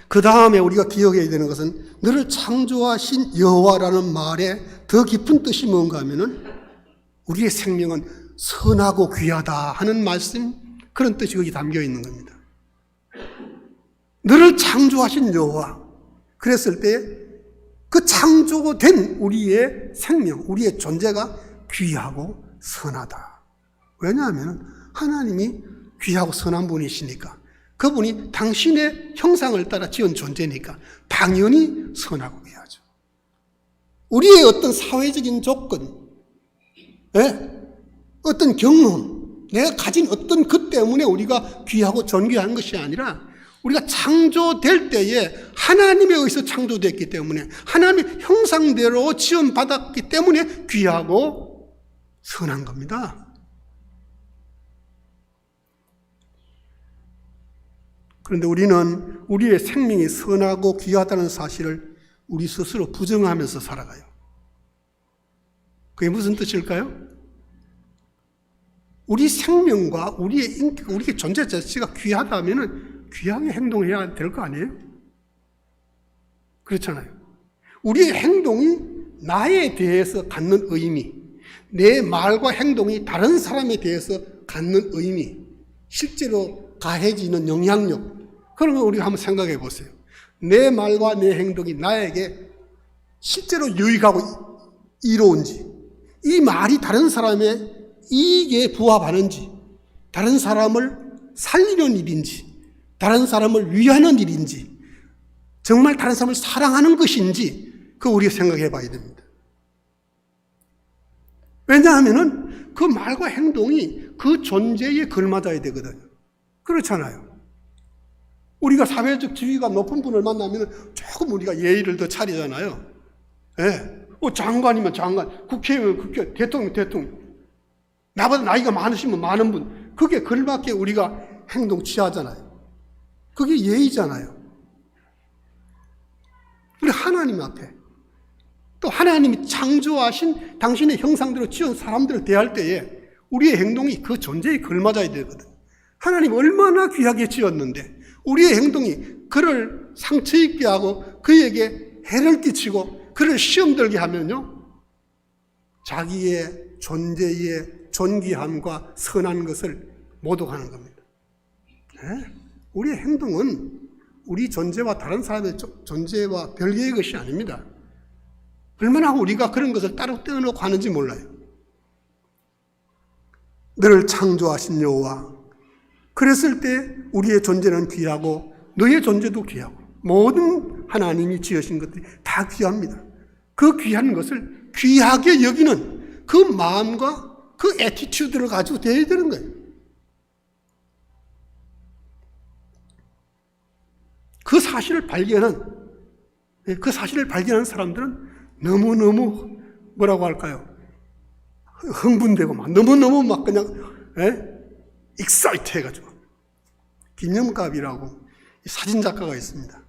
그 다음에 우리가 기억해야 되는 것은 너를 창조하신 여호와라는 말에 더 깊은 뜻이 뭔가 하면은 우리의 생명은 선하고 귀하다 하는 말씀, 그런 뜻이 거기 담겨 있는 겁니다. 너를 창조하신 여호와, 그랬을 때 그 창조된 우리의 생명, 우리의 존재가 귀하고 선하다. 왜냐하면 하나님이 귀하고 선한 분이시니까, 그분이 당신의 형상을 따라 지은 존재니까 당연히 선하고 귀하죠. 우리의 어떤 사회적인 조건, 어떤 경험, 내가 가진 어떤 것 때문에 우리가 귀하고 존귀한 것이 아니라 우리가 창조될 때에 하나님에 의해서 창조됐기 때문에 하나님의 형상대로 지원받았기 때문에 귀하고 선한 겁니다. 그런데 우리는 우리의 생명이 선하고 귀하다는 사실을 우리 스스로 부정하면서 살아가요. 그게 무슨 뜻일까요? 우리 생명과 우리의 인격, 우리의 존재 자체가 귀하다면은 귀하게 행동해야 될 거 아니에요? 그렇잖아요. 우리의 행동이 나에 대해서 갖는 의미, 내 말과 행동이 다른 사람에 대해서 갖는 의미, 실제로 가해지는 영향력, 그런 걸 우리가 한번 생각해 보세요. 내 말과 내 행동이 나에게 실제로 유익하고 이로운지, 이 말이 다른 사람의 이익에 부합하는지, 다른 사람을 살리는 일인지, 다른 사람을 위하는 일인지, 정말 다른 사람을 사랑하는 것인지, 그거 우리가 생각해 봐야 됩니다. 왜냐하면은 그 말과 행동이 그 존재에 걸맞아야 되거든요. 그렇잖아요. 우리가 사회적 지위가 높은 분을 만나면 조금 우리가 예의를 더 차리잖아요. 장관이면 장관, 국회의원, 국회, 대통령, 대통령. 나보다 나이가 많으시면 많은 분, 그게 걸맞게 우리가 행동 취하잖아요. 그게 예의잖아요. 우리 하나님 앞에 또 하나님이 창조하신 당신의 형상대로 지은 사람들을 대할 때에 우리의 행동이 그 존재에 걸맞아야 되거든. 하나님 얼마나 귀하게 지었는데 우리의 행동이 그를 상처 입게 하고 그에게 해를 끼치고 그를 시험 들게 하면요, 자기의 존재의 존귀함과 선한 것을 모독하는 겁니다. 네? 우리의 행동은 우리 존재와 다른 사람의 존재와 별개의 것이 아닙니다. 얼마나 우리가 그런 것을 따로 떼어놓고 하는지 몰라요. 너를 창조하신 여호와, 그랬을 때 우리의 존재는 귀하고 너의 존재도 귀하고 모든 하나님이 지으신 것들이 다 귀합니다. 그 귀한 것을 귀하게 여기는 그 마음과 그 애티튜드를 가지고 되어야 되는 거예요. 그 사실을 발견한 사람들은 너무너무 뭐라고 할까요? 흥분되고 막 너무너무 막 그냥 익사이트 해가지고. 김영갑이라고 사진작가가 있습니다.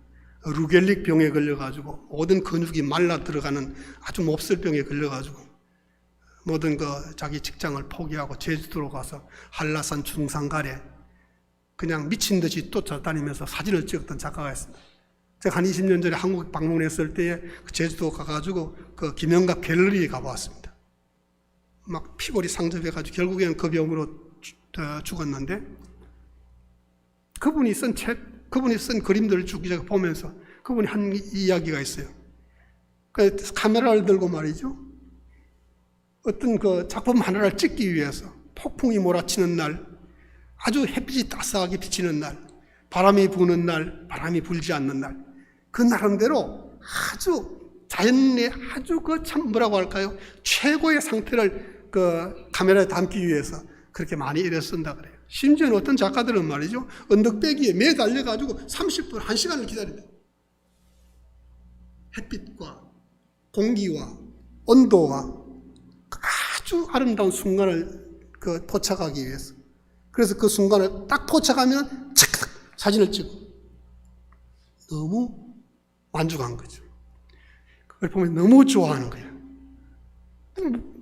루겔릭 병에 걸려가지고 모든 근육이 말라 들어가는 아주 몹쓸 병에 걸려가지고 모든 자기 직장을 포기하고 제주도로 가서 한라산 중산가래 그냥 미친 듯이 쫓아다니면서 사진을 찍었던 작가가 있습니다. 제가 한 20년 전에 한국 방문했을 때에 제주도 가가지고 그 김영갑 갤러리에 가보았습니다. 막 피골이 상접해가지고 결국에는 그 병으로 죽었는데 그분이 쓴 그림들을 쭉 보면서 그분이 한 이야기가 있어요. 그 카메라를 들고 말이죠. 어떤 그 작품 하나를 찍기 위해서 폭풍이 몰아치는 날, 아주 햇빛이 따스하게 비치는 날, 바람이 부는 날, 바람이 불지 않는 날, 그 나름대로 아주 자연의 아주 참 뭐라고 할까요? 최고의 상태를 그 카메라에 담기 위해서 그렇게 많이 애를 쓴다 그래요. 심지어는 어떤 작가들은 말이죠, 언덕배기에 매달려가지고 30분, 1시간을 기다린다. 햇빛과 공기와 온도와 아주 아름다운 순간을 포착하기 위해서. 그래서 그 순간을 딱 포착하면 착 사진을 찍고 너무 만족한 거죠. 그걸 보면 너무 좋아하는 거예요.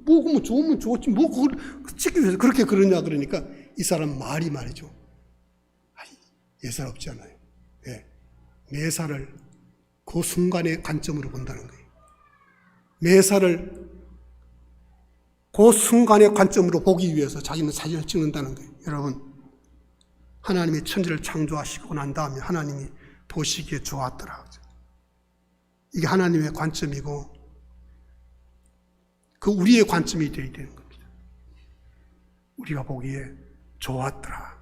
뭐 좋으면 좋았지 뭐 그걸 찍기 위해서 그렇게 그러냐 그러니까 이 사람 말이 말이죠. 예사롭지 않아요. 네. 매사를 그 순간의 관점으로 본다는 거예요. 매사를 그 순간의 관점으로 보기 위해서 자기는 사진을 찍는다는 거예요. 여러분, 하나님이 천지를 창조하시고 난 다음에 하나님이 보시기에 좋았더라. 이게 하나님의 관점이고 그 우리의 관점이 되어야 되는 겁니다. 우리가 보기에 좋았더라.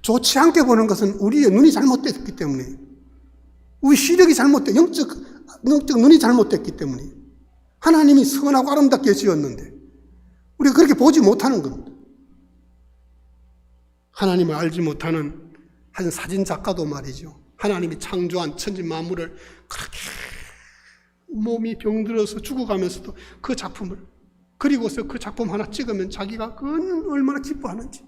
좋지 않게 보는 것은 우리의 눈이 잘못됐기 때문에, 우리 시력이 잘못돼, 영적 눈이 잘못됐기 때문에, 하나님이 선하고 아름답게 지었는데 우리가 그렇게 보지 못하는 겁니다. 하나님을 알지 못하는 한 사진 작가도 말이죠, 하나님이 창조한 천지 만물을 그렇게 몸이 병들어서 죽어가면서도 그 작품을 그리고서 그 작품 하나 찍으면 자기가 그건 얼마나 기뻐하는지,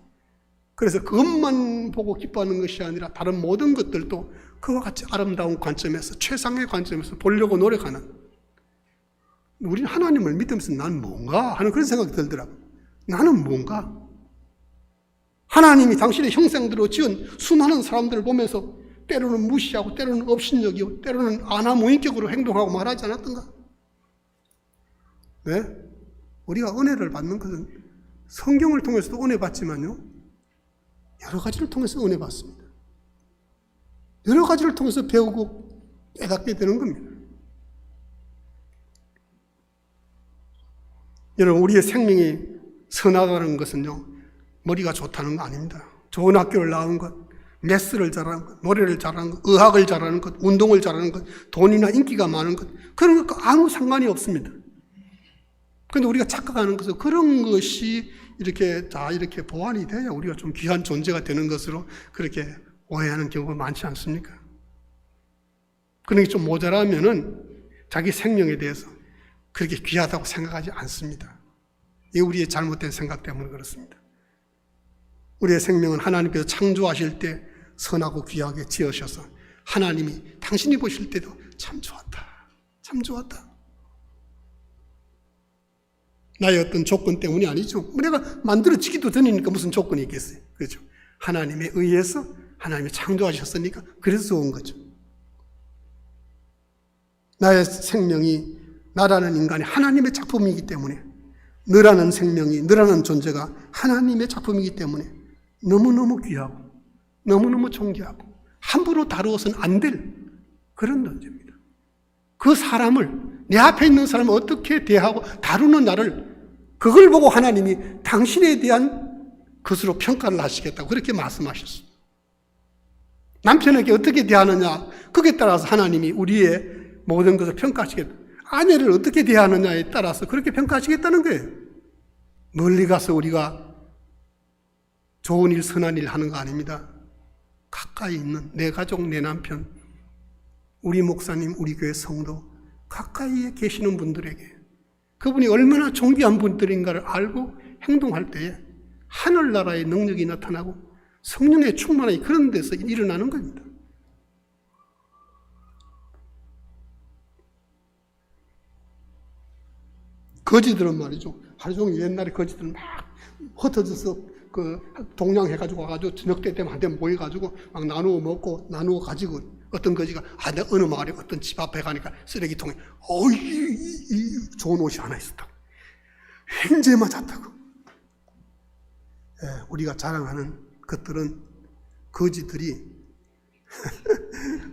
그래서 그것만 보고 기뻐하는 것이 아니라 다른 모든 것들도 그와 같이 아름다운 관점에서, 최상의 관점에서 보려고 노력하는, 우리는 하나님을 믿으면서 난 뭔가 하는 그런 생각이 들더라고요. 나는 뭔가? 하나님이 당신의 형상대로 지은 수많은 사람들을 보면서 때로는 무시하고 때로는 업신여기고 때로는 아나무인격으로 행동하고 말하지 않았던가? 네? 우리가 은혜를 받는 것은 성경을 통해서도 은혜 받지만요, 여러 가지를 통해서 은혜 받습니다. 여러 가지를 통해서 배우고 깨닫게 되는 겁니다. 여러분, 우리의 생명이 선하다는 것은요, 머리가 좋다는 거 아닙니다. 좋은 학교를 나온 것, 매스를 잘하는 것, 노래를 잘하는 것, 의학을 잘하는 것, 운동을 잘하는 것, 돈이나 인기가 많은 것, 그런 것 아무 상관이 없습니다. 그런데 우리가 착각하는 것은 그런 것이 이렇게 다 이렇게 보완이 돼야 우리가 좀 귀한 존재가 되는 것으로 그렇게 오해하는 경우가 많지 않습니까? 그런 게 좀 모자라면은 자기 생명에 대해서 그렇게 귀하다고 생각하지 않습니다. 이게 우리의 잘못된 생각 때문에 그렇습니다. 우리의 생명은 하나님께서 창조하실 때 선하고 귀하게 지으셔서 하나님이 당신이 보실 때도 참 좋았다. 참 좋았다. 나의 어떤 조건 때문이 아니죠. 내가 만들어지기도 전이니까 무슨 조건이 있겠어요. 그렇죠. 하나님에 의해서 하나님이 창조하셨으니까 그래서 좋은 거죠. 나의 생명이, 나라는 인간이 하나님의 작품이기 때문에, 너라는 생명이, 너라는 존재가 하나님의 작품이기 때문에 너무너무 귀하고 너무너무 존귀하고 함부로 다루어서는 안 될 그런 존재입니다. 그 사람을, 내 앞에 있는 사람을 어떻게 대하고 다루는 나를, 그걸 보고 하나님이 당신에 대한 것으로 평가를 하시겠다고 그렇게 말씀하셨습니다. 남편에게 어떻게 대하느냐, 거기에 따라서 하나님이 우리의 모든 것을 평가하시겠다. 아내를 어떻게 대하느냐에 따라서 그렇게 평가하시겠다는 거예요. 멀리 가서 우리가 좋은 일, 선한 일 하는 거 아닙니다. 가까이 있는 내 가족, 내 남편, 우리 목사님, 우리 교회 성도, 가까이에 계시는 분들에게 그분이 얼마나 존귀한 분들인가를 알고 행동할 때에 하늘나라의 능력이 나타나고 성령의 충만함이 그런 데서 일어나는 겁니다. 거지들은 말이죠. 하루 종일 옛날에 거지들은 막 흩어져서 그 동냥해가지고 와가지고 저녁 때 되면 한데 모여가지고 막 나누어 먹고 나누어 가지고 어떤 거지가 내가 어느 마을에 어떤 집 앞에 가니까 쓰레기통에 이 좋은 옷이 하나 있었다고. 횡재 맞았다고. 우리가 자랑하는 것들은 거지들이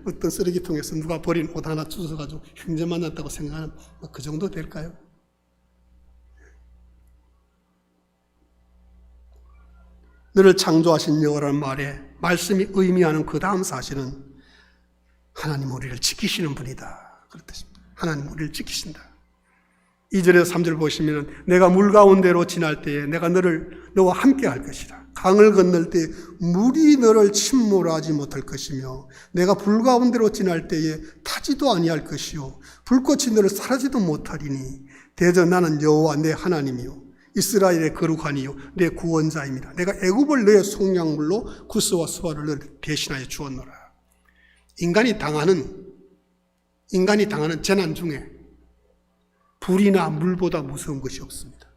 어떤 쓰레기통에서 누가 버린 옷 하나 주워가지고 횡재 맞았다고 생각하는 그 정도 될까요? 너를 창조하신 여호와라는 말에 말씀이 의미하는 그 다음 사실은 하나님 우리를 지키시는 분이다. 그렇듯입니다. 하나님 우리를 지키신다. 2절에서 3절 보시면 내가 물 가운데로 지날 때에 내가 너와 함께 할 것이라. 강을 건널 때 물이 너를 침몰하지 못할 것이며 내가 불 가운데로 지날 때에 타지도 아니할 것이요 불꽃이 너를 사라지도 못하리니 대저 나는 여호와 내 하나님이요 이스라엘의 거룩하니요 내 구원자입니다. 내가 애굽을 너의 속량물로 구스와 수아를 너를 대신하여 주었노라. 인간이 당하는 재난 중에 불이나 물보다 무서운 것이 없습니다.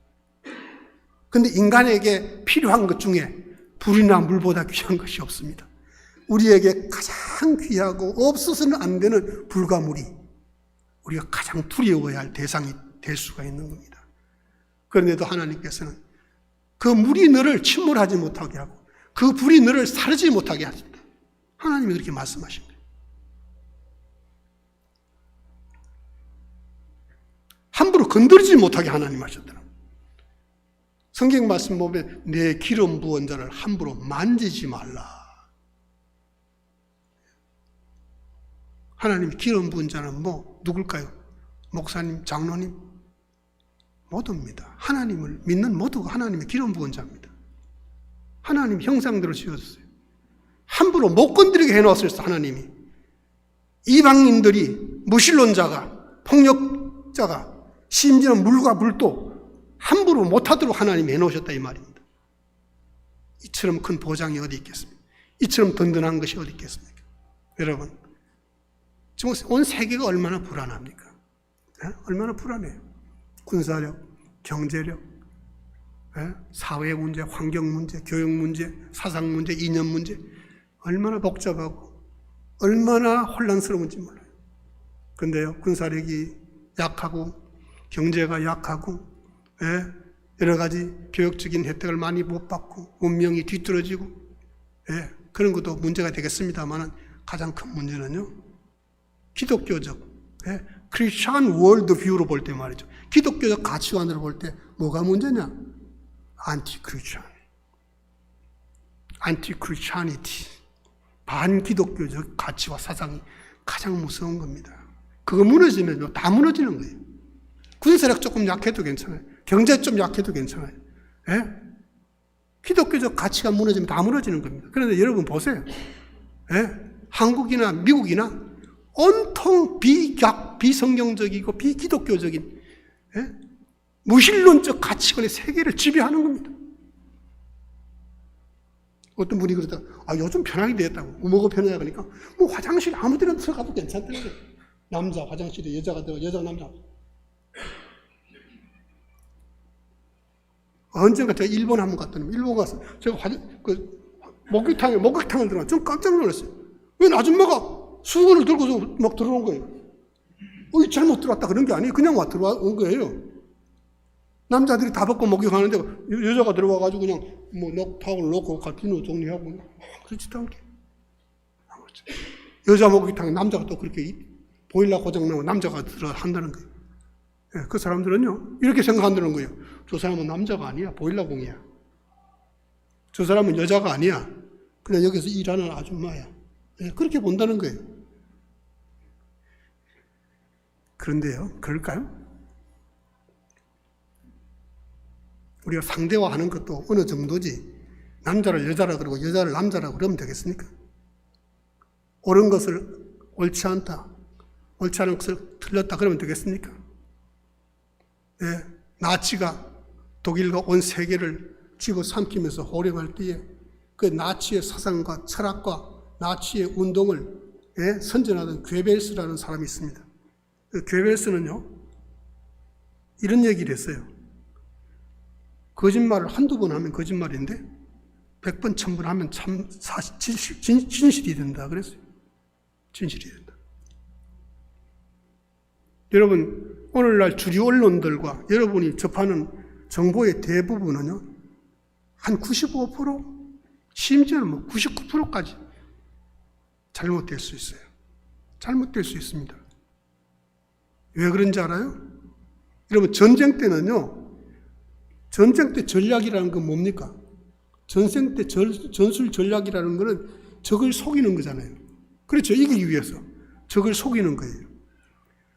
그런데 인간에게 필요한 것 중에 불이나 물보다 귀한 것이 없습니다. 우리에게 가장 귀하고 없어서는 안 되는 불과 물이 우리가 가장 두려워해야 할 대상이 될 수가 있는 겁니다. 그런데도 하나님께서는 그 물이 너를 침몰하지 못하게 하고 그 불이 너를 사르지 못하게 하신다. 하나님이 그렇게 말씀하신 거예요. 함부로 건드리지 못하게 하나님 하셨더라고요. 성경 말씀 보면 내 기름 부은 자를 함부로 만지지 말라. 하나님 기름 부은 자는 누굴까요? 목사님, 장로님? 모두입니다. 하나님을 믿는 모두가 하나님의 기름 부은 자입니다. 하나님 형상대로 지어졌어요. 함부로 못 건드리게 해놓았어요. 하나님이. 이방인들이 무신론자가 폭력자가 심지어는 물과 불도 함부로 못하도록 하나님이 해놓으셨다 이 말입니다. 이처럼 큰 보장이 어디 있겠습니까? 이처럼 든든한 것이 어디 있겠습니까? 여러분, 지금 온 세계가 얼마나 불안합니까? 얼마나 불안해요. 군사력, 경제력, 사회 문제, 환경 문제, 교육 문제, 사상 문제, 이념 문제 얼마나 복잡하고 얼마나 혼란스러운지 몰라요. 그런데요, 군사력이 약하고 경제가 약하고 여러 가지 교육적인 혜택을 많이 못 받고 문명이 뒤떨어지고 그런 것도 문제가 되겠습니다만 가장 큰 문제는요, 기독교적 크리스천 월드뷰로 볼 때 말이죠. 기독교적 가치관으로 볼 때 뭐가 문제냐? 안티크리스찬이티, 반기독교적 가치와 사상이 가장 무서운 겁니다. 그거 무너지면요, 다 무너지는 거예요. 군사력 조금 약해도 괜찮아요. 경제 좀 약해도 괜찮아요. 기독교적 가치가 무너지면 다 무너지는 겁니다. 그런데 여러분 보세요. 한국이나 미국이나 온통 비성경적이고 비기독교적인 무신론적 가치관의 세계를 지배하는 겁니다. 어떤 분이 그러다가 요즘 편하게 되었다고. 뭐가 편하냐 그러니까 화장실 아무 데나 들어가도 괜찮다는 거예요. 남자 화장실에 여자가 들어가 여자 남자. 언젠가 제가 일본 한번 갔더니 일본 가서 제가 목욕탕을 들어가 좀 깜짝 놀랐어요. 왜 아줌마가 수건을 들고서 막 들어온 거예요. 잘못 들어왔다 그런 게 아니에요. 그냥 들어온 거예요. 남자들이 다 벗고 목욕하는데 여자가 들어와가지고 그냥 타올 놓고 비누 정리하고 그렇지도 않게. 여자 목욕탕에 남자가 또 그렇게 보일러 고장나면 남자가 들어 한다는 거예요. 예, 그 사람들은요 이렇게 생각한다는 거예요. 저 사람은 남자가 아니야. 보일러공이야. 저 사람은 여자가 아니야. 그냥 여기서 일하는 아줌마야. 예, 그렇게 본다는 거예요. 그런데요, 그럴까요? 우리가 상대화하는 것도 어느 정도지 남자를 여자라 그러고 여자를 남자라 그러면 되겠습니까? 옳은 것을 옳지 않다, 옳지 않은 것을 틀렸다 그러면 되겠습니까? 예, 나치가 독일과 온 세계를 쥐고 삼키면서 호령할 때에 그 나치의 사상과 철학과 나치의 운동을 선전하던 괴벨스라는 사람이 있습니다. 그 괴벨스는요 이런 얘기를 했어요. 거짓말을 한두 번 하면 거짓말인데 100번, 1000번 하면 참 진실이 된다 그랬어요. 진실이 된다. 여러분 오늘날 주류 언론들과 여러분이 접하는 정보의 대부분은요 한 95% 심지어는 99%까지 잘못될 수 있어요. 잘못될 수 있습니다. 왜 그런지 알아요? 여러분 전쟁 때는요 전쟁 때 전략이라는 건 뭡니까? 전쟁 때 전술 전략이라는 거는 적을 속이는 거잖아요. 그렇죠. 이기기 위해서 적을 속이는 거예요.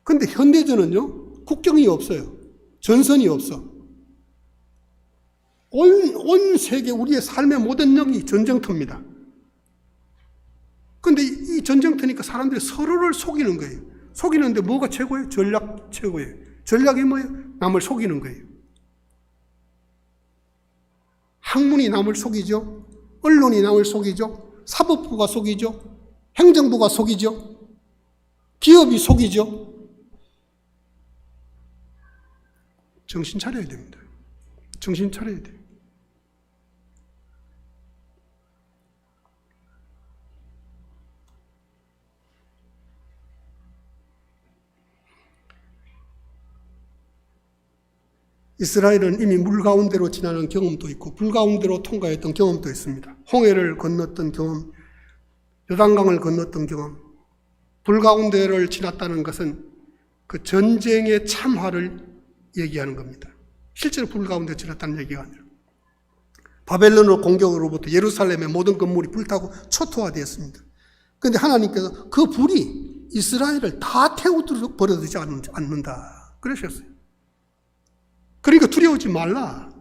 그런데 현대전은요 국경이 없어요. 전선이 없어. 온 세계 우리의 삶의 모든 영이 전쟁터입니다. 그런데 이 전쟁터니까 사람들이 서로를 속이는 거예요. 속이는데 뭐가 최고예요? 전략 최고예요. 전략이 뭐예요? 남을 속이는 거예요. 학문이 남을 속이죠. 언론이 남을 속이죠. 사법부가 속이죠. 행정부가 속이죠. 기업이 속이죠. 정신 차려야 됩니다. 정신 차려야 돼요. 이스라엘은 이미 물 가운데로 지나는 경험도 있고 불 가운데로 통과했던 경험도 있습니다. 홍해를 건넜던 경험, 요단강을 건넜던 경험. 불 가운데를 지났다는 것은 그 전쟁의 참화를 얘기하는 겁니다. 실제로 불 가운데 지났다는 얘기가 아니라 바벨론 공격으로부터 예루살렘의 모든 건물이 불타고 초토화되었습니다. 그런데 하나님께서 그 불이 이스라엘을 다 태우도록 버려두지 않는다 그러셨어요. 그러니까 두려우지 말라.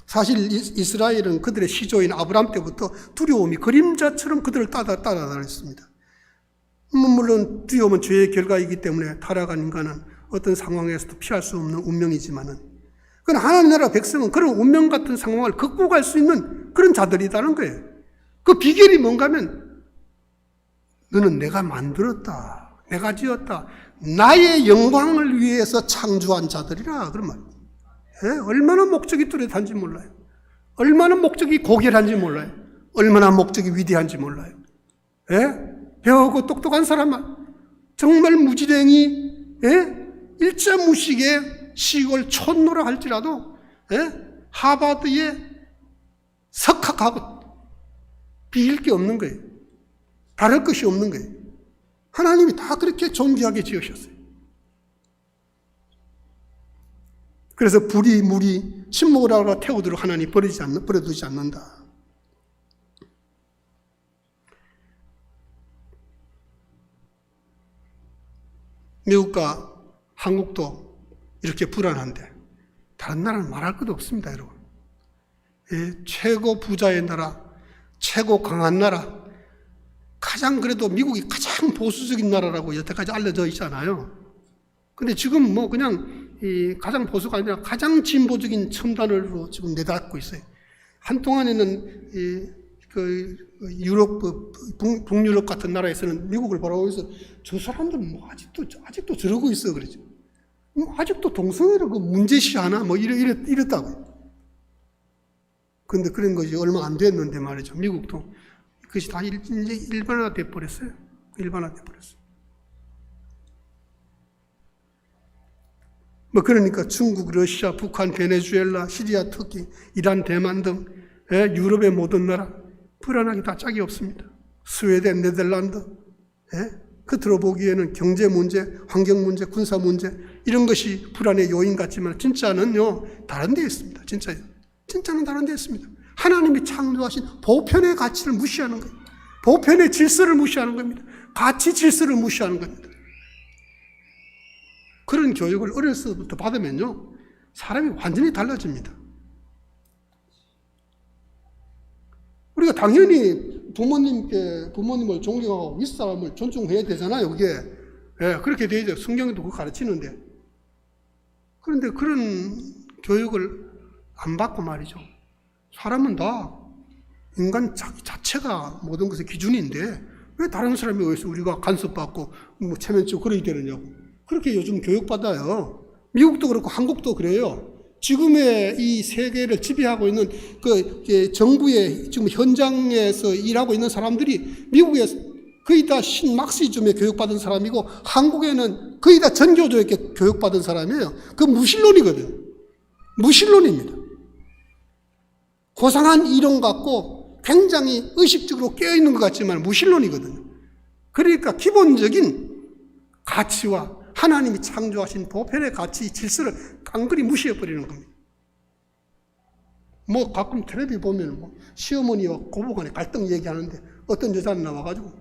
사실 이스라엘은 그들의 시조인 아브람 때부터 두려움이 그림자처럼 그들을 따라다녔습니다. 물론 두려움은 죄의 결과이기 때문에 타락한 인간은 어떤 상황에서도 피할 수 없는 운명이지만은 그러나 하나님 나라 백성은 그런 운명 같은 상황을 극복할 수 있는 그런 자들이라는 거예요. 그 비결이 뭔가 하면 너는 내가 만들었다. 내가 지었다. 나의 영광을 위해서 창조한 자들이라 그런 말이에요. 얼마나 목적이 뚜렷한지 몰라요. 얼마나 목적이 고결한지 몰라요. 얼마나 목적이 위대한지 몰라요. 배우고 똑똑한 사람은 정말 무지랭이 일자무식의 시골 촌노라 할지라도 하버드에 석학하고 비길 게 없는 거예요. 다를 것이 없는 거예요. 하나님이 다 그렇게 존귀하게 지으셨어요. 그래서 불이 물이 침묵을 하고 태우도록 하나님이 버려두지 않는다. 미국과 한국도 이렇게 불안한데 다른 나라는 말할 것도 없습니다, 여러분. 최고 부자의 나라, 최고 강한 나라, 가장 그래도 미국이 가장 보수적인 나라라고 여태까지 알려져 있잖아요. 근데 지금 그냥 가장 보수가 아니라 가장 진보적인 첨단으로 지금 내닫고 있어요. 한동안에는 그 유럽, 북유럽 같은 나라에서는 미국을 바라보면서 저 사람들은 뭐 아직도 저러고 있어 그러죠. 뭐 아직도 동성애를 그 문제시하나 뭐 이랬다고. 근데 그런 것이 얼마 안 됐는데 말이죠. 미국도 그것이 다 이제 일반화돼 버렸어요. 일반화돼 버렸어요. 뭐 그러니까 중국, 러시아, 북한, 베네수엘라, 시리아, 터키, 이란, 대만 등 유럽의 모든 나라 불안하기 다 짝이 없습니다. 스웨덴, 네덜란드 겉으로 보기에는 경제 문제, 환경 문제, 군사 문제 이런 것이 불안의 요인 같지만 진짜는요 다른 데 있습니다. 진짜는 다른 데 있습니다. 하나님이 창조하신 보편의 가치를 무시하는 거예요. 보편의 질서를 무시하는 겁니다. 가치 질서를 무시하는 겁니다. 그런 교육을 어렸을 때부터 받으면요 사람이 완전히 달라집니다. 우리가 당연히 부모님을 존경하고 윗사람을 존중해야 되잖아요. 그게 그렇게 되죠. 성경에도 그거 가르치는데. 그런데 그런 교육을 안 받고 말이죠. 사람은 다 인간 자기 자체가 모든 것의 기준인데 왜 다른 사람에 의해서 우리가 간섭받고 뭐 체면치고 그러게 되느냐고. 그렇게 요즘 교육받아요. 미국도 그렇고 한국도 그래요. 지금의 이 세계를 지배하고 있는 그 정부의 지금 현장에서 일하고 있는 사람들이 미국에 거의 다 신막시즘에 교육받은 사람이고 한국에는 거의 다 전교조에 교육받은 사람이에요. 그 무신론이거든. 무신론입니다. 고상한 이론 갖고 굉장히 의식적으로 깨어있는 것 같지만 무신론이거든요. 그러니까 기본적인 가치와 하나님이 창조하신 보편의 가치, 질서를 깡그리 무시해버리는 겁니다. 뭐 가끔 텔레비 보면 뭐 시어머니와 고부간에 갈등 얘기하는데 어떤 여자는 나와가지고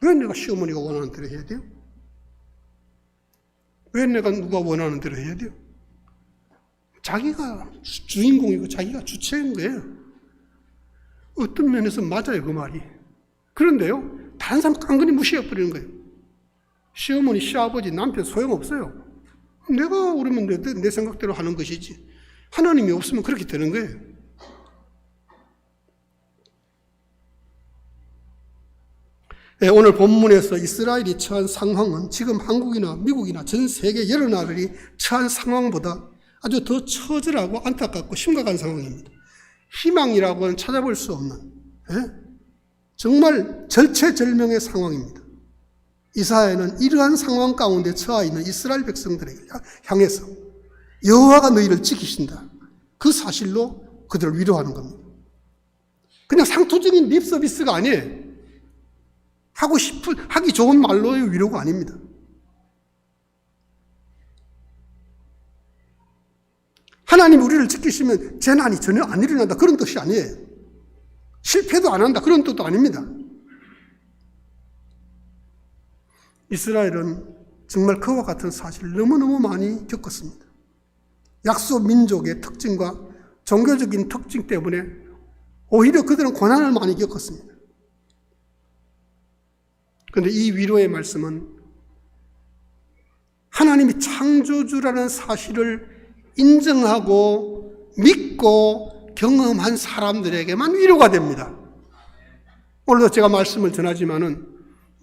왜 내가 시어머니가 원하는 대로 해야 돼요? 왜 내가 누가 원하는 대로 해야 돼요? 자기가 주인공이고 자기가 주체인 거예요. 어떤 면에서 맞아요, 그 말이. 그런데요, 다른 사람 깡그리 무시해버리는 거예요. 시어머니, 시아버지, 남편 소용없어요. 내가 그러면 내 생각대로 하는 것이지. 하나님이 없으면 그렇게 되는 거예요. 오늘 본문에서 이스라엘이 처한 상황은 지금 한국이나 미국이나 전 세계 여러 나라들이 처한 상황보다 아주 더 처절하고 안타깝고 심각한 상황입니다. 희망이라고는 찾아볼 수 없는 정말 절체절명의 상황입니다. 이사야는 이러한 상황 가운데 처해 있는 이스라엘 백성들에게 향해서 여호와가 너희를 지키신다. 그 사실로 그들을 위로하는 겁니다. 그냥 상투적인 립 서비스가 아니에요. 하기 좋은 말로의 위로가 아닙니다. 하나님이 우리를 지키시면 재난이 전혀 안 일어난다. 그런 뜻이 아니에요. 실패도 안 한다. 그런 뜻도 아닙니다. 이스라엘은 정말 그와 같은 사실을 너무너무 많이 겪었습니다. 약소 민족의 특징과 종교적인 특징 때문에 오히려 그들은 고난을 많이 겪었습니다. 그런데 이 위로의 말씀은 하나님이 창조주라는 사실을 인정하고 믿고 경험한 사람들에게만 위로가 됩니다. 오늘도 제가 말씀을 전하지만은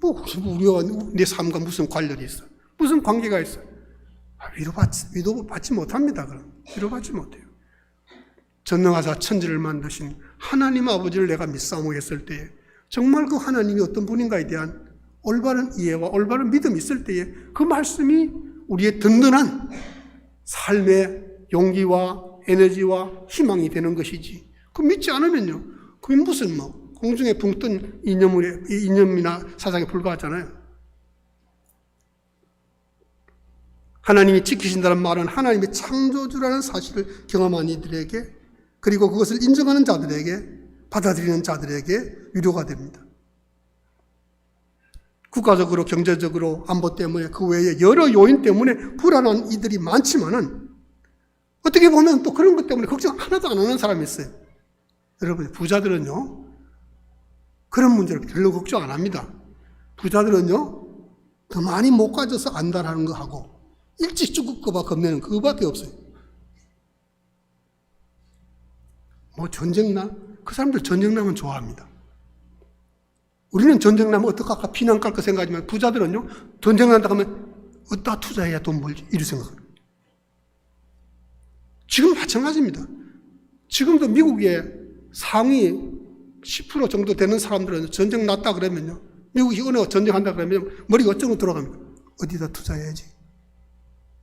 우리와 내 삶과 무슨 관련이 있어? 무슨 관계가 있어? 위로받지 못합니다. 그럼 위로받지 못해요. 전능하사 천지를 만드신 하나님 아버지를 내가 믿사오고 했을 때에 정말 그 하나님이 어떤 분인가에 대한 올바른 이해와 올바른 믿음이 있을 때에 그 말씀이 우리의 든든한 삶의 용기와 에너지와 희망이 되는 것이지. 그 믿지 않으면요, 그게 무슨 공중에 붕 뜬 이념이나 사상에 불과하잖아요. 하나님이 지키신다는 말은 하나님의 창조주라는 사실을 경험한 이들에게, 그리고 그것을 인정하는 자들에게, 받아들이는 자들에게 위로가 됩니다. 국가적으로, 경제적으로, 안보 때문에, 그 외에 여러 요인 때문에 불안한 이들이 많지만은 어떻게 보면 또 그런 것 때문에 걱정 하나도 안 하는 사람이 있어요. 여러분, 부자들은요, 그런 문제를 별로 걱정 안 합니다. 부자들은요, 더 많이 못 가져서 안달하는 거 하고 일찍 죽을까봐 겁내는 그거밖에 없어요. 뭐 전쟁나? 그 사람들 전쟁나면 좋아합니다. 우리는 전쟁 나면 어떡할까 피난 갈까 생각하지만 부자들은요 전쟁 난다 하면 어디다 투자해야 돈 벌지 이런 생각을. 지금 마찬가지입니다. 지금도 미국의 상위 10% 정도 되는 사람들은 전쟁 났다 그러면요 미국이 어느 전쟁한다 그러면 머리가 어쩌고 돌아갑니까? 어디다 투자해야지.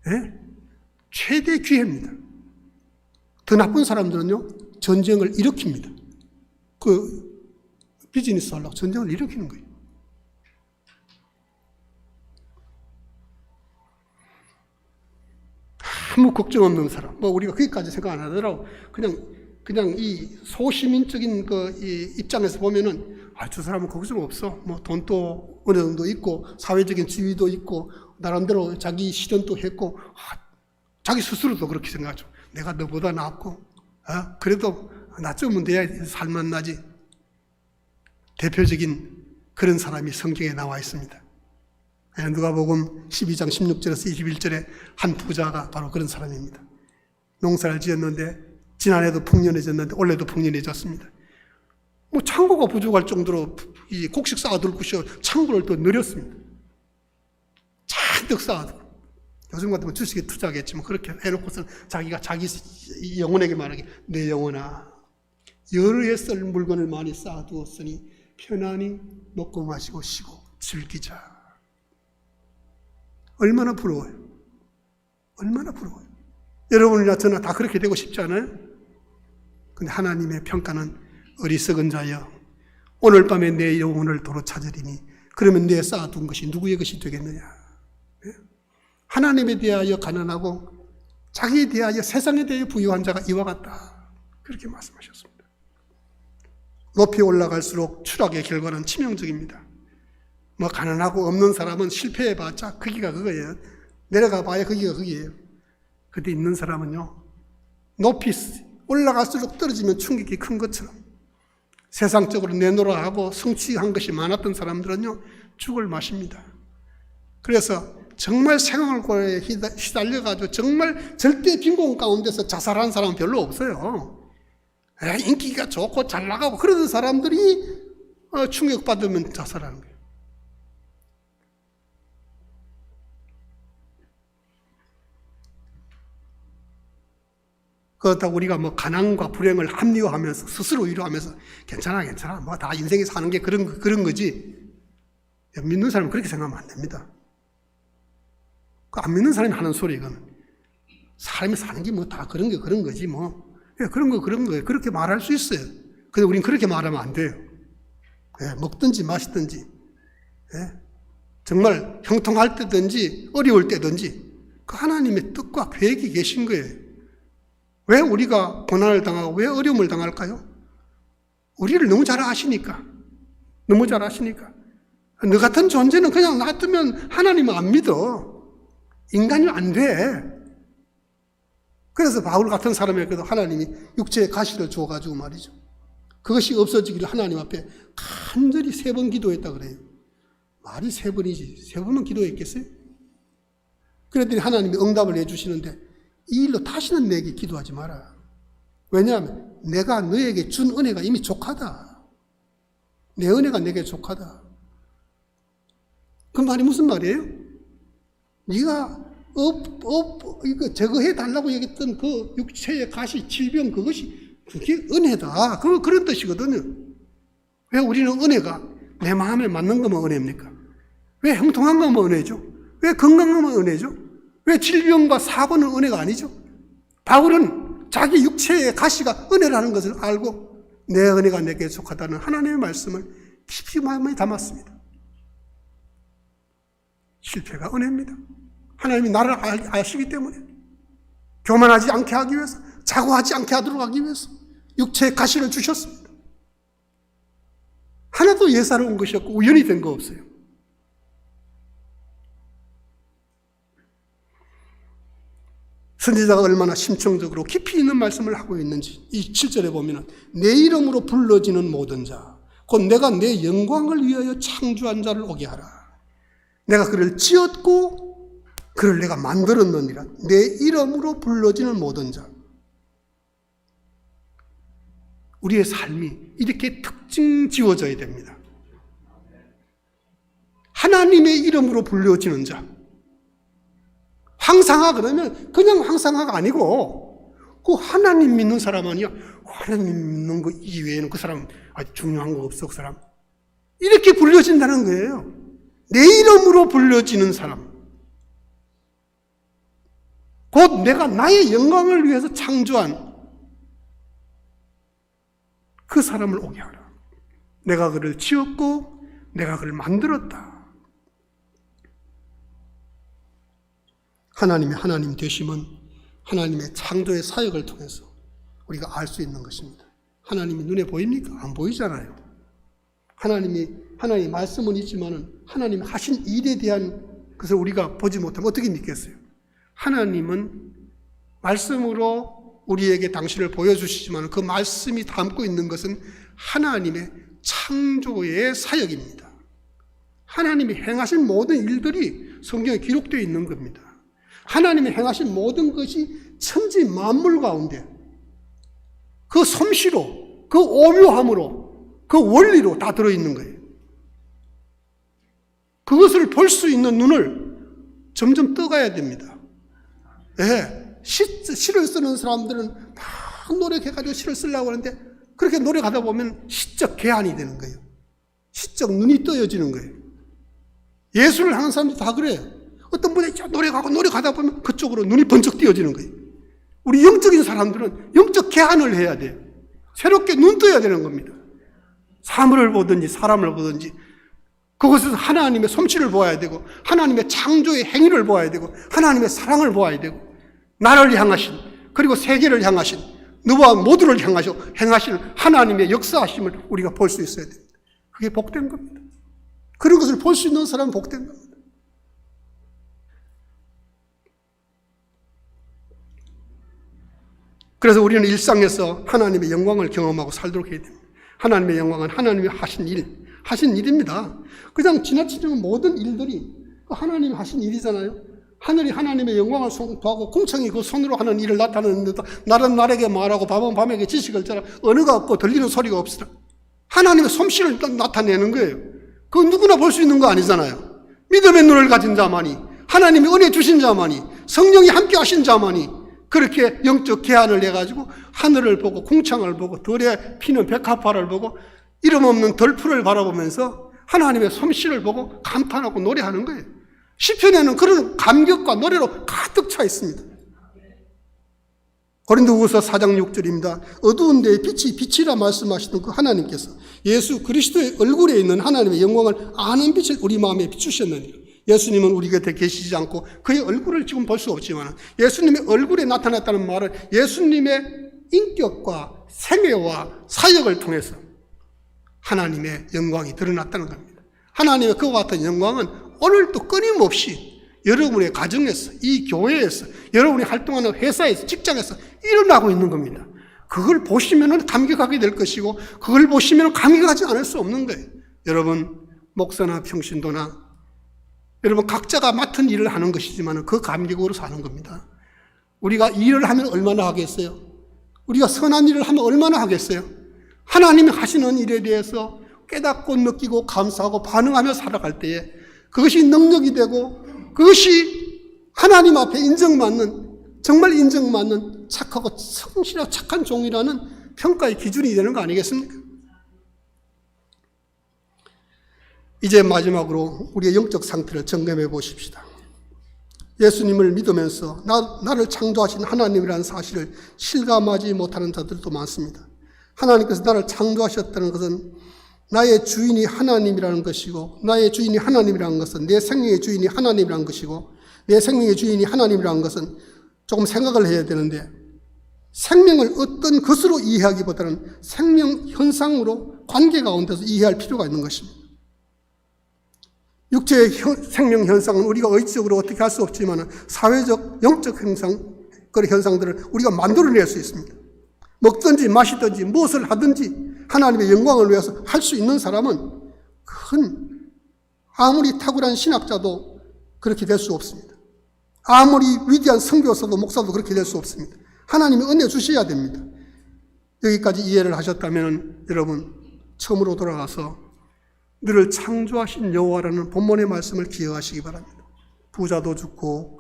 예? 최대 기회입니다. 더 나쁜 사람들은요 전쟁을 일으킵니다. 그 비즈니스 하려고 전쟁을 일으키는 거예요. 아무 걱정 없는 사람, 뭐 우리가 거기까지 생각 안 하더라도 그냥 이 소시민적인 이 입장에서 보면은 저 사람은 걱정 없어. 뭐 돈도 어느 정도 있고 사회적인 지위도 있고 나름대로 자기 실현도 했고 자기 스스로도 그렇게 생각하죠. 내가 너보다 낫고 그래도 나쯤은 돼야 살만 나지. 대표적인 그런 사람이 성경에 나와 있습니다. 누가복음 12장 16절에서 21절에 한 부자가 바로 그런 사람입니다. 농사를 지었는데 지난해도 풍년해졌는데 올해도 풍년해졌습니다. 뭐 창고가 부족할 정도로 이 곡식 쌓아둘 곳이 창고를 또 늘렸습니다. 잔뜩 쌓아두고 요즘 같으면 주식에 투자하겠지만 그렇게 해놓고서 자기가 자기 영혼에게 말하기 내 영혼아 여러 해 쓸 물건을 많이 쌓아두었으니 편안히 먹고 마시고 쉬고 즐기자. 얼마나 부러워요. 얼마나 부러워요. 여러분이나 저나 다 그렇게 되고 싶지 않아요? 근데 하나님의 평가는 어리석은 자여 오늘 밤에 내 영혼을 도로 찾으리니 그러면 내 쌓아둔 것이 누구의 것이 되겠느냐. 하나님에 대하여 가난하고 자기에 대하여 세상에 대하여 부유한 자가 이와 같다. 그렇게 말씀하셨습니다. 높이 올라갈수록 추락의 결과는 치명적입니다. 뭐 가난하고 없는 사람은 실패해봤자 거기가 그거예요. 내려가 봐야 거기가 거기예요. 근데 있는 사람은요 높이 올라갈수록 떨어지면 충격이 큰 것처럼 세상적으로 내놓으라 하고 성취한 것이 많았던 사람들은요 죽을 맛입니다. 그래서 정말 생활고에 휘달려가지고 정말 절대 빈곤 가운데서 자살한 사람은 별로 없어요. 인기가 좋고 잘 나가고 그러던 사람들이 충격받으면 자살하는 거예요. 그렇다고 우리가 뭐 가난과 불행을 합리화하면서 스스로 위로하면서 괜찮아 뭐 다 인생에 사는 게 그런 거지. 믿는 사람은 그렇게 생각하면 안 됩니다. 안 믿는 사람이 하는 소리 이거는 사람이 사는 게 뭐 다 그런 거지 뭐. 그런 거예요. 그렇게 말할 수 있어요. 근데 우린 그렇게 말하면 안 돼요. 먹든지 마시든지 정말 형통할 때든지 어려울 때든지 그 하나님의 뜻과 계획이 계신 거예요. 왜 우리가 고난을 당하고 왜 어려움을 당할까요? 우리를 너무 잘 아시니까. 너무 잘 아시니까. 너 같은 존재는 그냥 놔두면 하나님은 안 믿어. 인간이 안 돼. 그래서 바울 같은 사람에게도 하나님이 육체의 가시를 줘가지고 말이죠. 그것이 없어지기를 하나님 앞에 간절히 3번 기도했다 그래요. 말이 3번이지. 3번은 기도했겠어요? 그랬더니 하나님이 응답을 해주시는데 이 일로 다시는 내게 기도하지 마라. 왜냐하면 내가 너에게 준 은혜가 이미 족하다. 내 은혜가 내게 족하다. 그 말이 무슨 말이에요? 네가 이거 제거해 달라고 얘기했던 그 육체의 가시, 질병 그게 은혜다. 그런 뜻이거든요. 왜 우리는 은혜가 내 마음에 맞는 거면 은혜입니까? 왜 형통한 거면 은혜죠? 왜 건강하면 은혜죠? 왜 질병과 사고는 은혜가 아니죠? 바울은 자기 육체의 가시가 은혜라는 것을 알고 내 은혜가 내게 속하다는 하나님의 말씀을 깊이 마음에 담았습니다. 실패가 은혜입니다. 하나님이 나를 아시기 때문에 교만하지 않게 하기 위해서 자고하지 않게 하도록 하기 위해서 육체의 가시를 주셨습니다. 하나도 예사로운 것이 없고 우연히 된 거 없어요. 선지자가 얼마나 심층적으로 깊이 있는 말씀을 하고 있는지 이 7절에 보면 내 이름으로 불러지는 모든 자 곧 내가 내 영광을 위하여 창조한 자를 오게 하라. 내가 그를 지었고 그를 내가 만들었느니라. 내 이름으로 불러지는 모든 자. 우리의 삶이 이렇게 특징 지워져야 됩니다. 하나님의 이름으로 불려지는 자. 황상하 그러면 그냥 황상하가 아니고 그 하나님 믿는 사람 아니야. 하나님 믿는 거 이외에는 그 사람 아주 중요한 거 없어 그 사람. 이렇게 불려진다는 거예요. 내 이름으로 불려지는 사람. 곧 내가 나의 영광을 위해서 창조한 그 사람을 오게 하라. 내가 그를 지었고 내가 그를 만들었다. 하나님의 하나님 되심은 하나님의 창조의 사역을 통해서 우리가 알 수 있는 것입니다. 하나님이 눈에 보입니까? 안 보이잖아요. 하나님의 말씀은 있지만은 하나님이 하신 일에 대한 것을 우리가 보지 못하면 어떻게 믿겠어요? 하나님은 말씀으로 우리에게 당신을 보여주시지만 그 말씀이 담고 있는 것은 하나님의 창조의 사역입니다. 하나님이 행하신 모든 일들이 성경에 기록되어 있는 겁니다. 하나님이 행하신 모든 것이 천지 만물 가운데 그 솜씨로, 그 오묘함으로, 그 원리로 다 들어있는 거예요. 그것을 볼 수 있는 눈을 점점 떠가야 됩니다. 예, 시를 쓰는 사람들은 막 노력해가지고 시를 쓰려고 하는데 그렇게 노력하다 보면 시적 개안이 되는 거예요. 시적 눈이 떠여지는 거예요. 예술을 하는 사람들이 다 그래요. 어떤 분이 노력하다 보면 그쪽으로 눈이 번쩍 띄어지는 거예요. 우리 영적인 사람들은 영적 개안을 해야 돼요. 새롭게 눈 떠야 되는 겁니다. 사물을 보든지 사람을 보든지 그것에서 하나님의 솜씨를 보아야 되고 하나님의 창조의 행위를 보아야 되고 하나님의 사랑을 보아야 되고 나를 향하신 그리고 세계를 향하신 너와 모두를 행하신 하나님의 역사하심을 우리가 볼 수 있어야 됩니다. 그게 복된 겁니다. 그런 것을 볼 수 있는 사람은 복된 겁니다. 그래서 우리는 일상에서 하나님의 영광을 경험하고 살도록 해야 됩니다. 하나님의 영광은 하나님이 하신 일입니다. 그냥 지나치는 모든 일들이 하나님이 하신 일이잖아요. 하늘이 하나님의 영광을 선포하고 궁창이 그 손으로 하는 일을 나타내는데도 날은 날에게 말하고 밤은 밤에게 지식을 전하 언어가 없고 들리는 소리가 없으라. 하나님의 솜씨를 나타내는 거예요. 그건 누구나 볼 수 있는 거 아니잖아요. 믿음의 눈을 가진 자만이 하나님이 은혜 주신 자만이 성령이 함께 하신 자만이 그렇게 영적 계한을 해가지고 하늘을 보고 궁창을 보고 들에 피는 백합화를 보고 이름 없는 덜풀을 바라보면서 하나님의 솜씨를 보고 감탄하고 노래하는 거예요. 시편에는 그런 감격과 노래로 가득 차 있습니다. 고린도후서 4장 6절입니다. 어두운 데에 빛이 빛이라 말씀하시던 그 하나님께서 예수 그리스도의 얼굴에 있는 하나님의 영광을 아는 빛을 우리 마음에 비추셨느니라. 예수님은 우리 곁에 계시지 않고 그의 얼굴을 지금 볼 수 없지만 예수님의 얼굴에 나타났다는 말은 예수님의 인격과 생애와 사역을 통해서 하나님의 영광이 드러났다는 겁니다. 하나님의 그와 같은 영광은 오늘도 끊임없이 여러분의 가정에서, 이 교회에서, 여러분이 활동하는 회사에서, 직장에서 일어나고 있는 겁니다. 그걸 보시면 감격하게 될 것이고 그걸 보시면 감격하지 않을 수 없는 거예요. 여러분 목사나 평신도나 여러분 각자가 맡은 일을 하는 것이지만 그 감격으로 사는 겁니다. 우리가 일을 하면 얼마나 하겠어요? 우리가 선한 일을 하면 얼마나 하겠어요? 하나님이 하시는 일에 대해서 깨닫고 느끼고 감사하고 반응하며 살아갈 때에 그것이 능력이 되고 그것이 하나님 앞에 인정받는 정말 인정받는 착하고 성실하고 착한 종이라는 평가의 기준이 되는 거 아니겠습니까? 이제 마지막으로 우리의 영적 상태를 점검해 보십시다. 예수님을 믿으면서 나를 창조하신 하나님이라는 사실을 실감하지 못하는 자들도 많습니다. 하나님께서 나를 창조하셨다는 것은 나의 주인이 하나님이라는 것이고 나의 주인이 하나님이라는 것은 내 생명의 주인이 하나님이라는 것이고 내 생명의 주인이 하나님이라는 것은 조금 생각을 해야 되는데 생명을 어떤 것으로 이해하기보다는 생명 현상으로 관계 가운데서 이해할 필요가 있는 것입니다. 육체의 생명 현상은 우리가 의지적으로 어떻게 할 수 없지만 사회적, 영적 그런 현상들을 우리가 만들어낼 수 있습니다. 먹든지 마시든지 무엇을 하든지 하나님의 영광을 위해서 할 수 있는 사람은 아무리 탁월한 신학자도 그렇게 될 수 없습니다. 아무리 위대한 선교사도 목사도 그렇게 될 수 없습니다. 하나님이 은혜 주셔야 됩니다. 여기까지 이해를 하셨다면 여러분 처음으로 돌아가서 너를 창조하신 여호와라는 본문의 말씀을 기억하시기 바랍니다. 부자도 죽고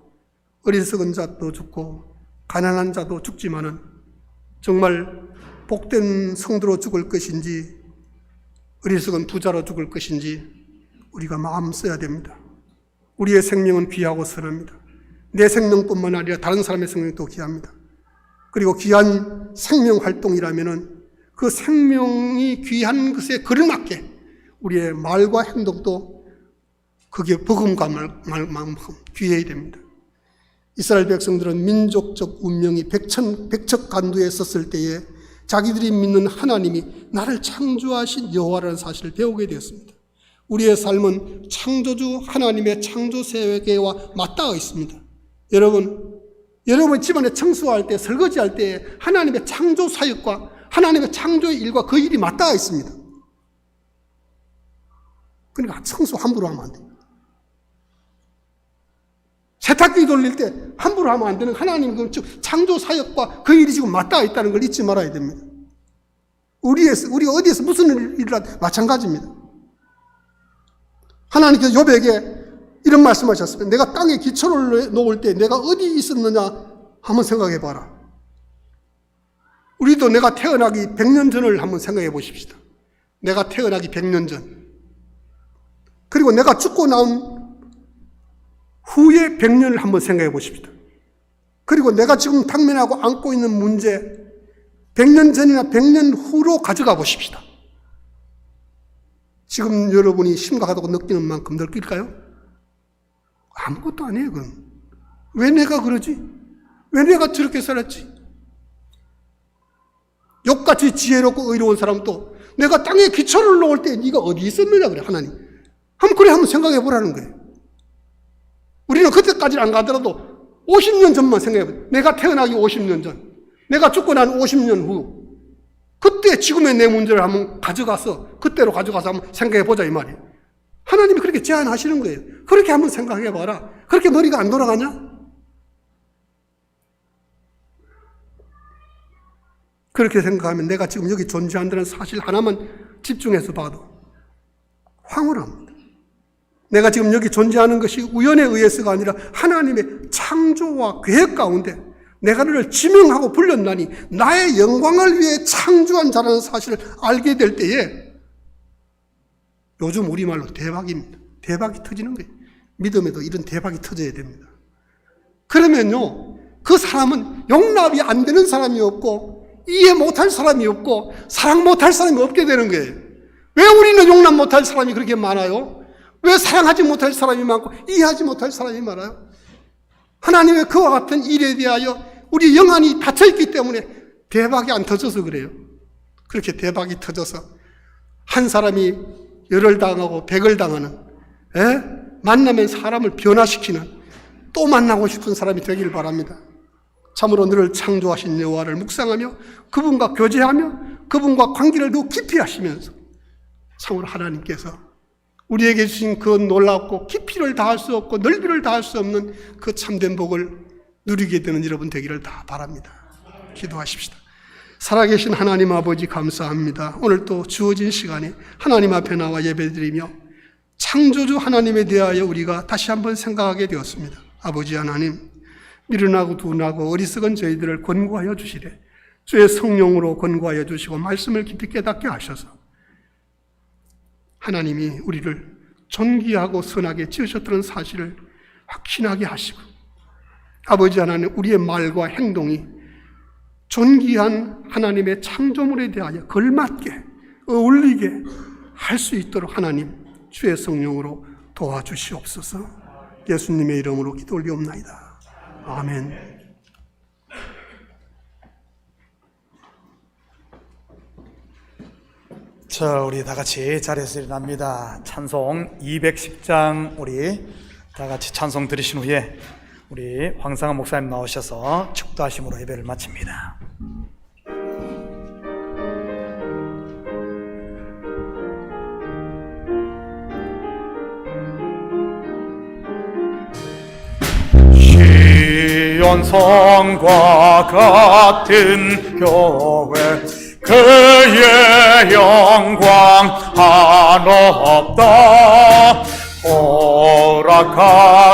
어리석은 자도 죽고 가난한 자도 죽지만은 정말 복된 성도로 죽을 것인지 어리석은 부자로 죽을 것인지 우리가 마음 써야 됩니다. 우리의 생명은 귀하고 선합니다. 내 생명뿐만 아니라 다른 사람의 생명도 귀합니다. 그리고 귀한 생명 활동이라면은 그 생명이 귀한 것에 걸맞게 우리의 말과 행동도 그게 버금가만큼 귀해야 됩니다. 이스라엘 백성들은 민족적 운명이 백척간두에 섰을 때에 자기들이 믿는 하나님이 나를 창조하신 여호와라는 사실을 배우게 되었습니다. 우리의 삶은 창조주 하나님의 창조 세계와 맞닿아 있습니다. 여러분 집안에 청소할 때, 설거지할 때 하나님의 창조 사역과 하나님의 창조의 일과 그 일이 맞닿아 있습니다. 그러니까 청소 함부로 하면 안 돼요. 세탁기 돌릴 때 함부로 하면 안 되는 하나님 그 창조 사역과 그 일이 지금 맞닿아 있다는 걸 잊지 말아야 됩니다. 우리가 어디에서 무슨 일을 하든 마찬가지입니다. 하나님께서 욥에게 이런 말씀하셨습니다. 내가 땅에 기초를 놓을 때 내가 어디 있었느냐 한번 생각해 봐라. 우리도 내가 태어나기 100년 전을 한번 생각해 보십시다. 내가 태어나기 100년 전. 그리고 내가 죽고 나온 후에 100년을 한번 생각해 보십시다. 그리고 내가 지금 당면하고 안고 있는 문제 100년 전이나 100년 후로 가져가 보십시다. 지금 여러분이 심각하다고 느끼는 만큼 느낄까요? 아무것도 아니에요, 그건. 왜 내가 그러지? 왜 내가 저렇게 살았지? 욕같이 지혜롭고 의로운 사람도 내가 땅에 기초를 놓을 때 네가 어디 있었느냐 그래, 하나님. 한번 생각해 보라는 거예요. 우리는 그때까지는 안 가더라도 50년 전만 생각해 보세요. 내가 태어나기 50년 전, 내가 죽고 난 50년 후, 그때 지금의 내 문제를 한번 가져가서 그때로 가져가서 한번 생각해 보자 이 말이에요. 하나님이 그렇게 제안하시는 거예요. 그렇게 한번 생각해 봐라. 그렇게 머리가 안 돌아가냐? 그렇게 생각하면 내가 지금 여기 존재한다는 사실 하나만 집중해서 봐도 황홀합니다. 내가 지금 여기 존재하는 것이 우연에 의해서가 아니라 하나님의 창조와 계획 가운데 내가 너를 지명하고 불렀나니 나의 영광을 위해 창조한 자라는 사실을 알게 될 때에 요즘 우리말로 대박입니다. 대박이 터지는 거예요. 믿음에도 이런 대박이 터져야 됩니다. 그러면요, 그 사람은 용납이 안 되는 사람이 없고 이해 못할 사람이 없고 사랑 못할 사람이 없게 되는 거예요. 왜 우리는 용납 못할 사람이 그렇게 많아요? 왜 사랑하지 못할 사람이 많고 이해하지 못할 사람이 많아요? 하나님의 그와 같은 일에 대하여 우리 영안이 닫혀있기 때문에 대박이 안 터져서 그래요. 그렇게 대박이 터져서 한 사람이 열을 당하고 백을 당하는, 만나면 사람을 변화시키는, 또 만나고 싶은 사람이 되기를 바랍니다. 참으로 너를 창조하신 여호와를 묵상하며 그분과 교제하며 그분과 관계를 더 깊이 하시면서 참으로 하나님께서 우리에게 주신 그 놀랍고 깊이를 다할 수 없고 넓이를 다할 수 없는 그 참된 복을 누리게 되는 여러분 되기를 다 바랍니다. 기도하십시다. 살아계신 하나님 아버지 감사합니다. 오늘 또 주어진 시간에 하나님 앞에 나와 예배드리며 창조주 하나님에 대하여 우리가 다시 한번 생각하게 되었습니다. 아버지 하나님, 미련하고 둔하고 어리석은 저희들을 권고하여 주시되 주의 성령으로 권고하여 주시고 말씀을 깊이 깨닫게 하셔서 하나님이 우리를 존귀하고 선하게 지으셨다는 사실을 확신하게 하시고 아버지 하나님, 우리의 말과 행동이 존귀한 하나님의 창조물에 대하여 걸맞게 어울리게 할 수 있도록 하나님 주의 성령으로 도와주시옵소서. 예수님의 이름으로 기도 올리옵나이다. 아멘. 자, 우리 다 같이 자리에서 일어납니다. 찬송 210장 우리 다 같이 찬송 들으신 후에 우리 황상한 목사님 나오셔서 축도하심으로 예배를 마칩니다. 시온 성과 같은 교회 그의 영광 한없다. 허락하신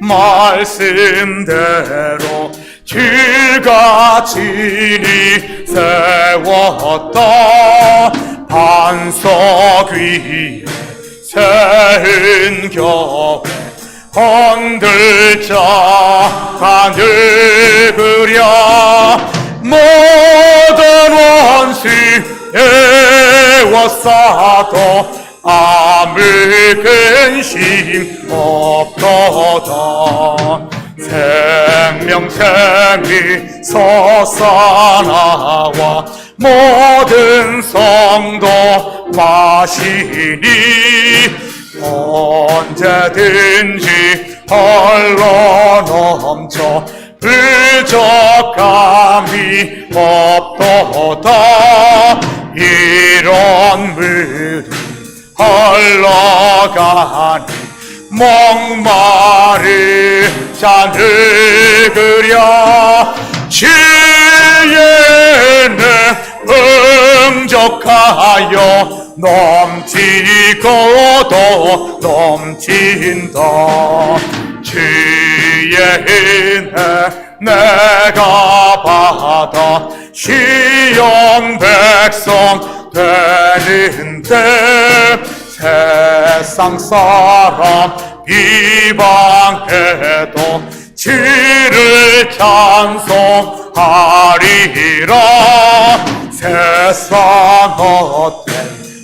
말씀대로 질과 진이 세웠다. 반석 위에 세은 교회 헌들자 가늘으랴. 모든 원수 애워싸도 아무 근심 없도다. 생명샘이 솟아나와 모든 성도 마시니 언제든지 흘러 넘쳐 부족함이 없도다. 이런 물이 흘러가니 목마르지 않으랴. 지혜는 응족하여 넘치고도 넘친다. 주의 은혜 내가 받아 시온 백성 되는데 세상 사람 비방해도 주를 찬송하리라. 세상 어때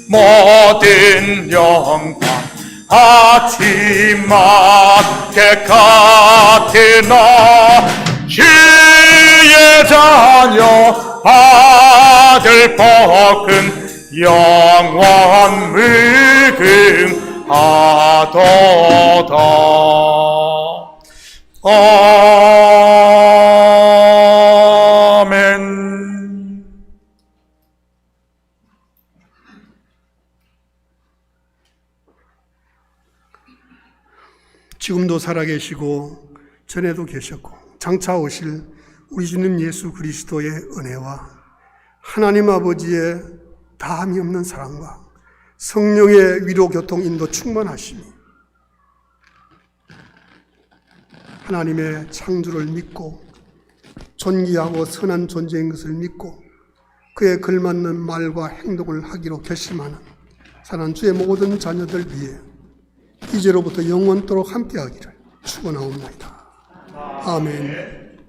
모든 영광 아침마게 같으나 주의 자녀 아들 복은 영원 무궁하도다. 아멘. 지금도 살아계시고 전에도 계셨고 장차 오실 우리 주님 예수 그리스도의 은혜와 하나님 아버지의 다함이 없는 사랑과 성령의 위로 교통 인도 충만하심이 하나님의 창조를 믿고 존귀하고 선한 존재인 것을 믿고 그에 걸맞는 말과 행동을 하기로 결심하는 사랑하는 주의 모든 자녀들 위해 이제로부터 영원토록 함께하기를 축원하옵나이다. 아멘.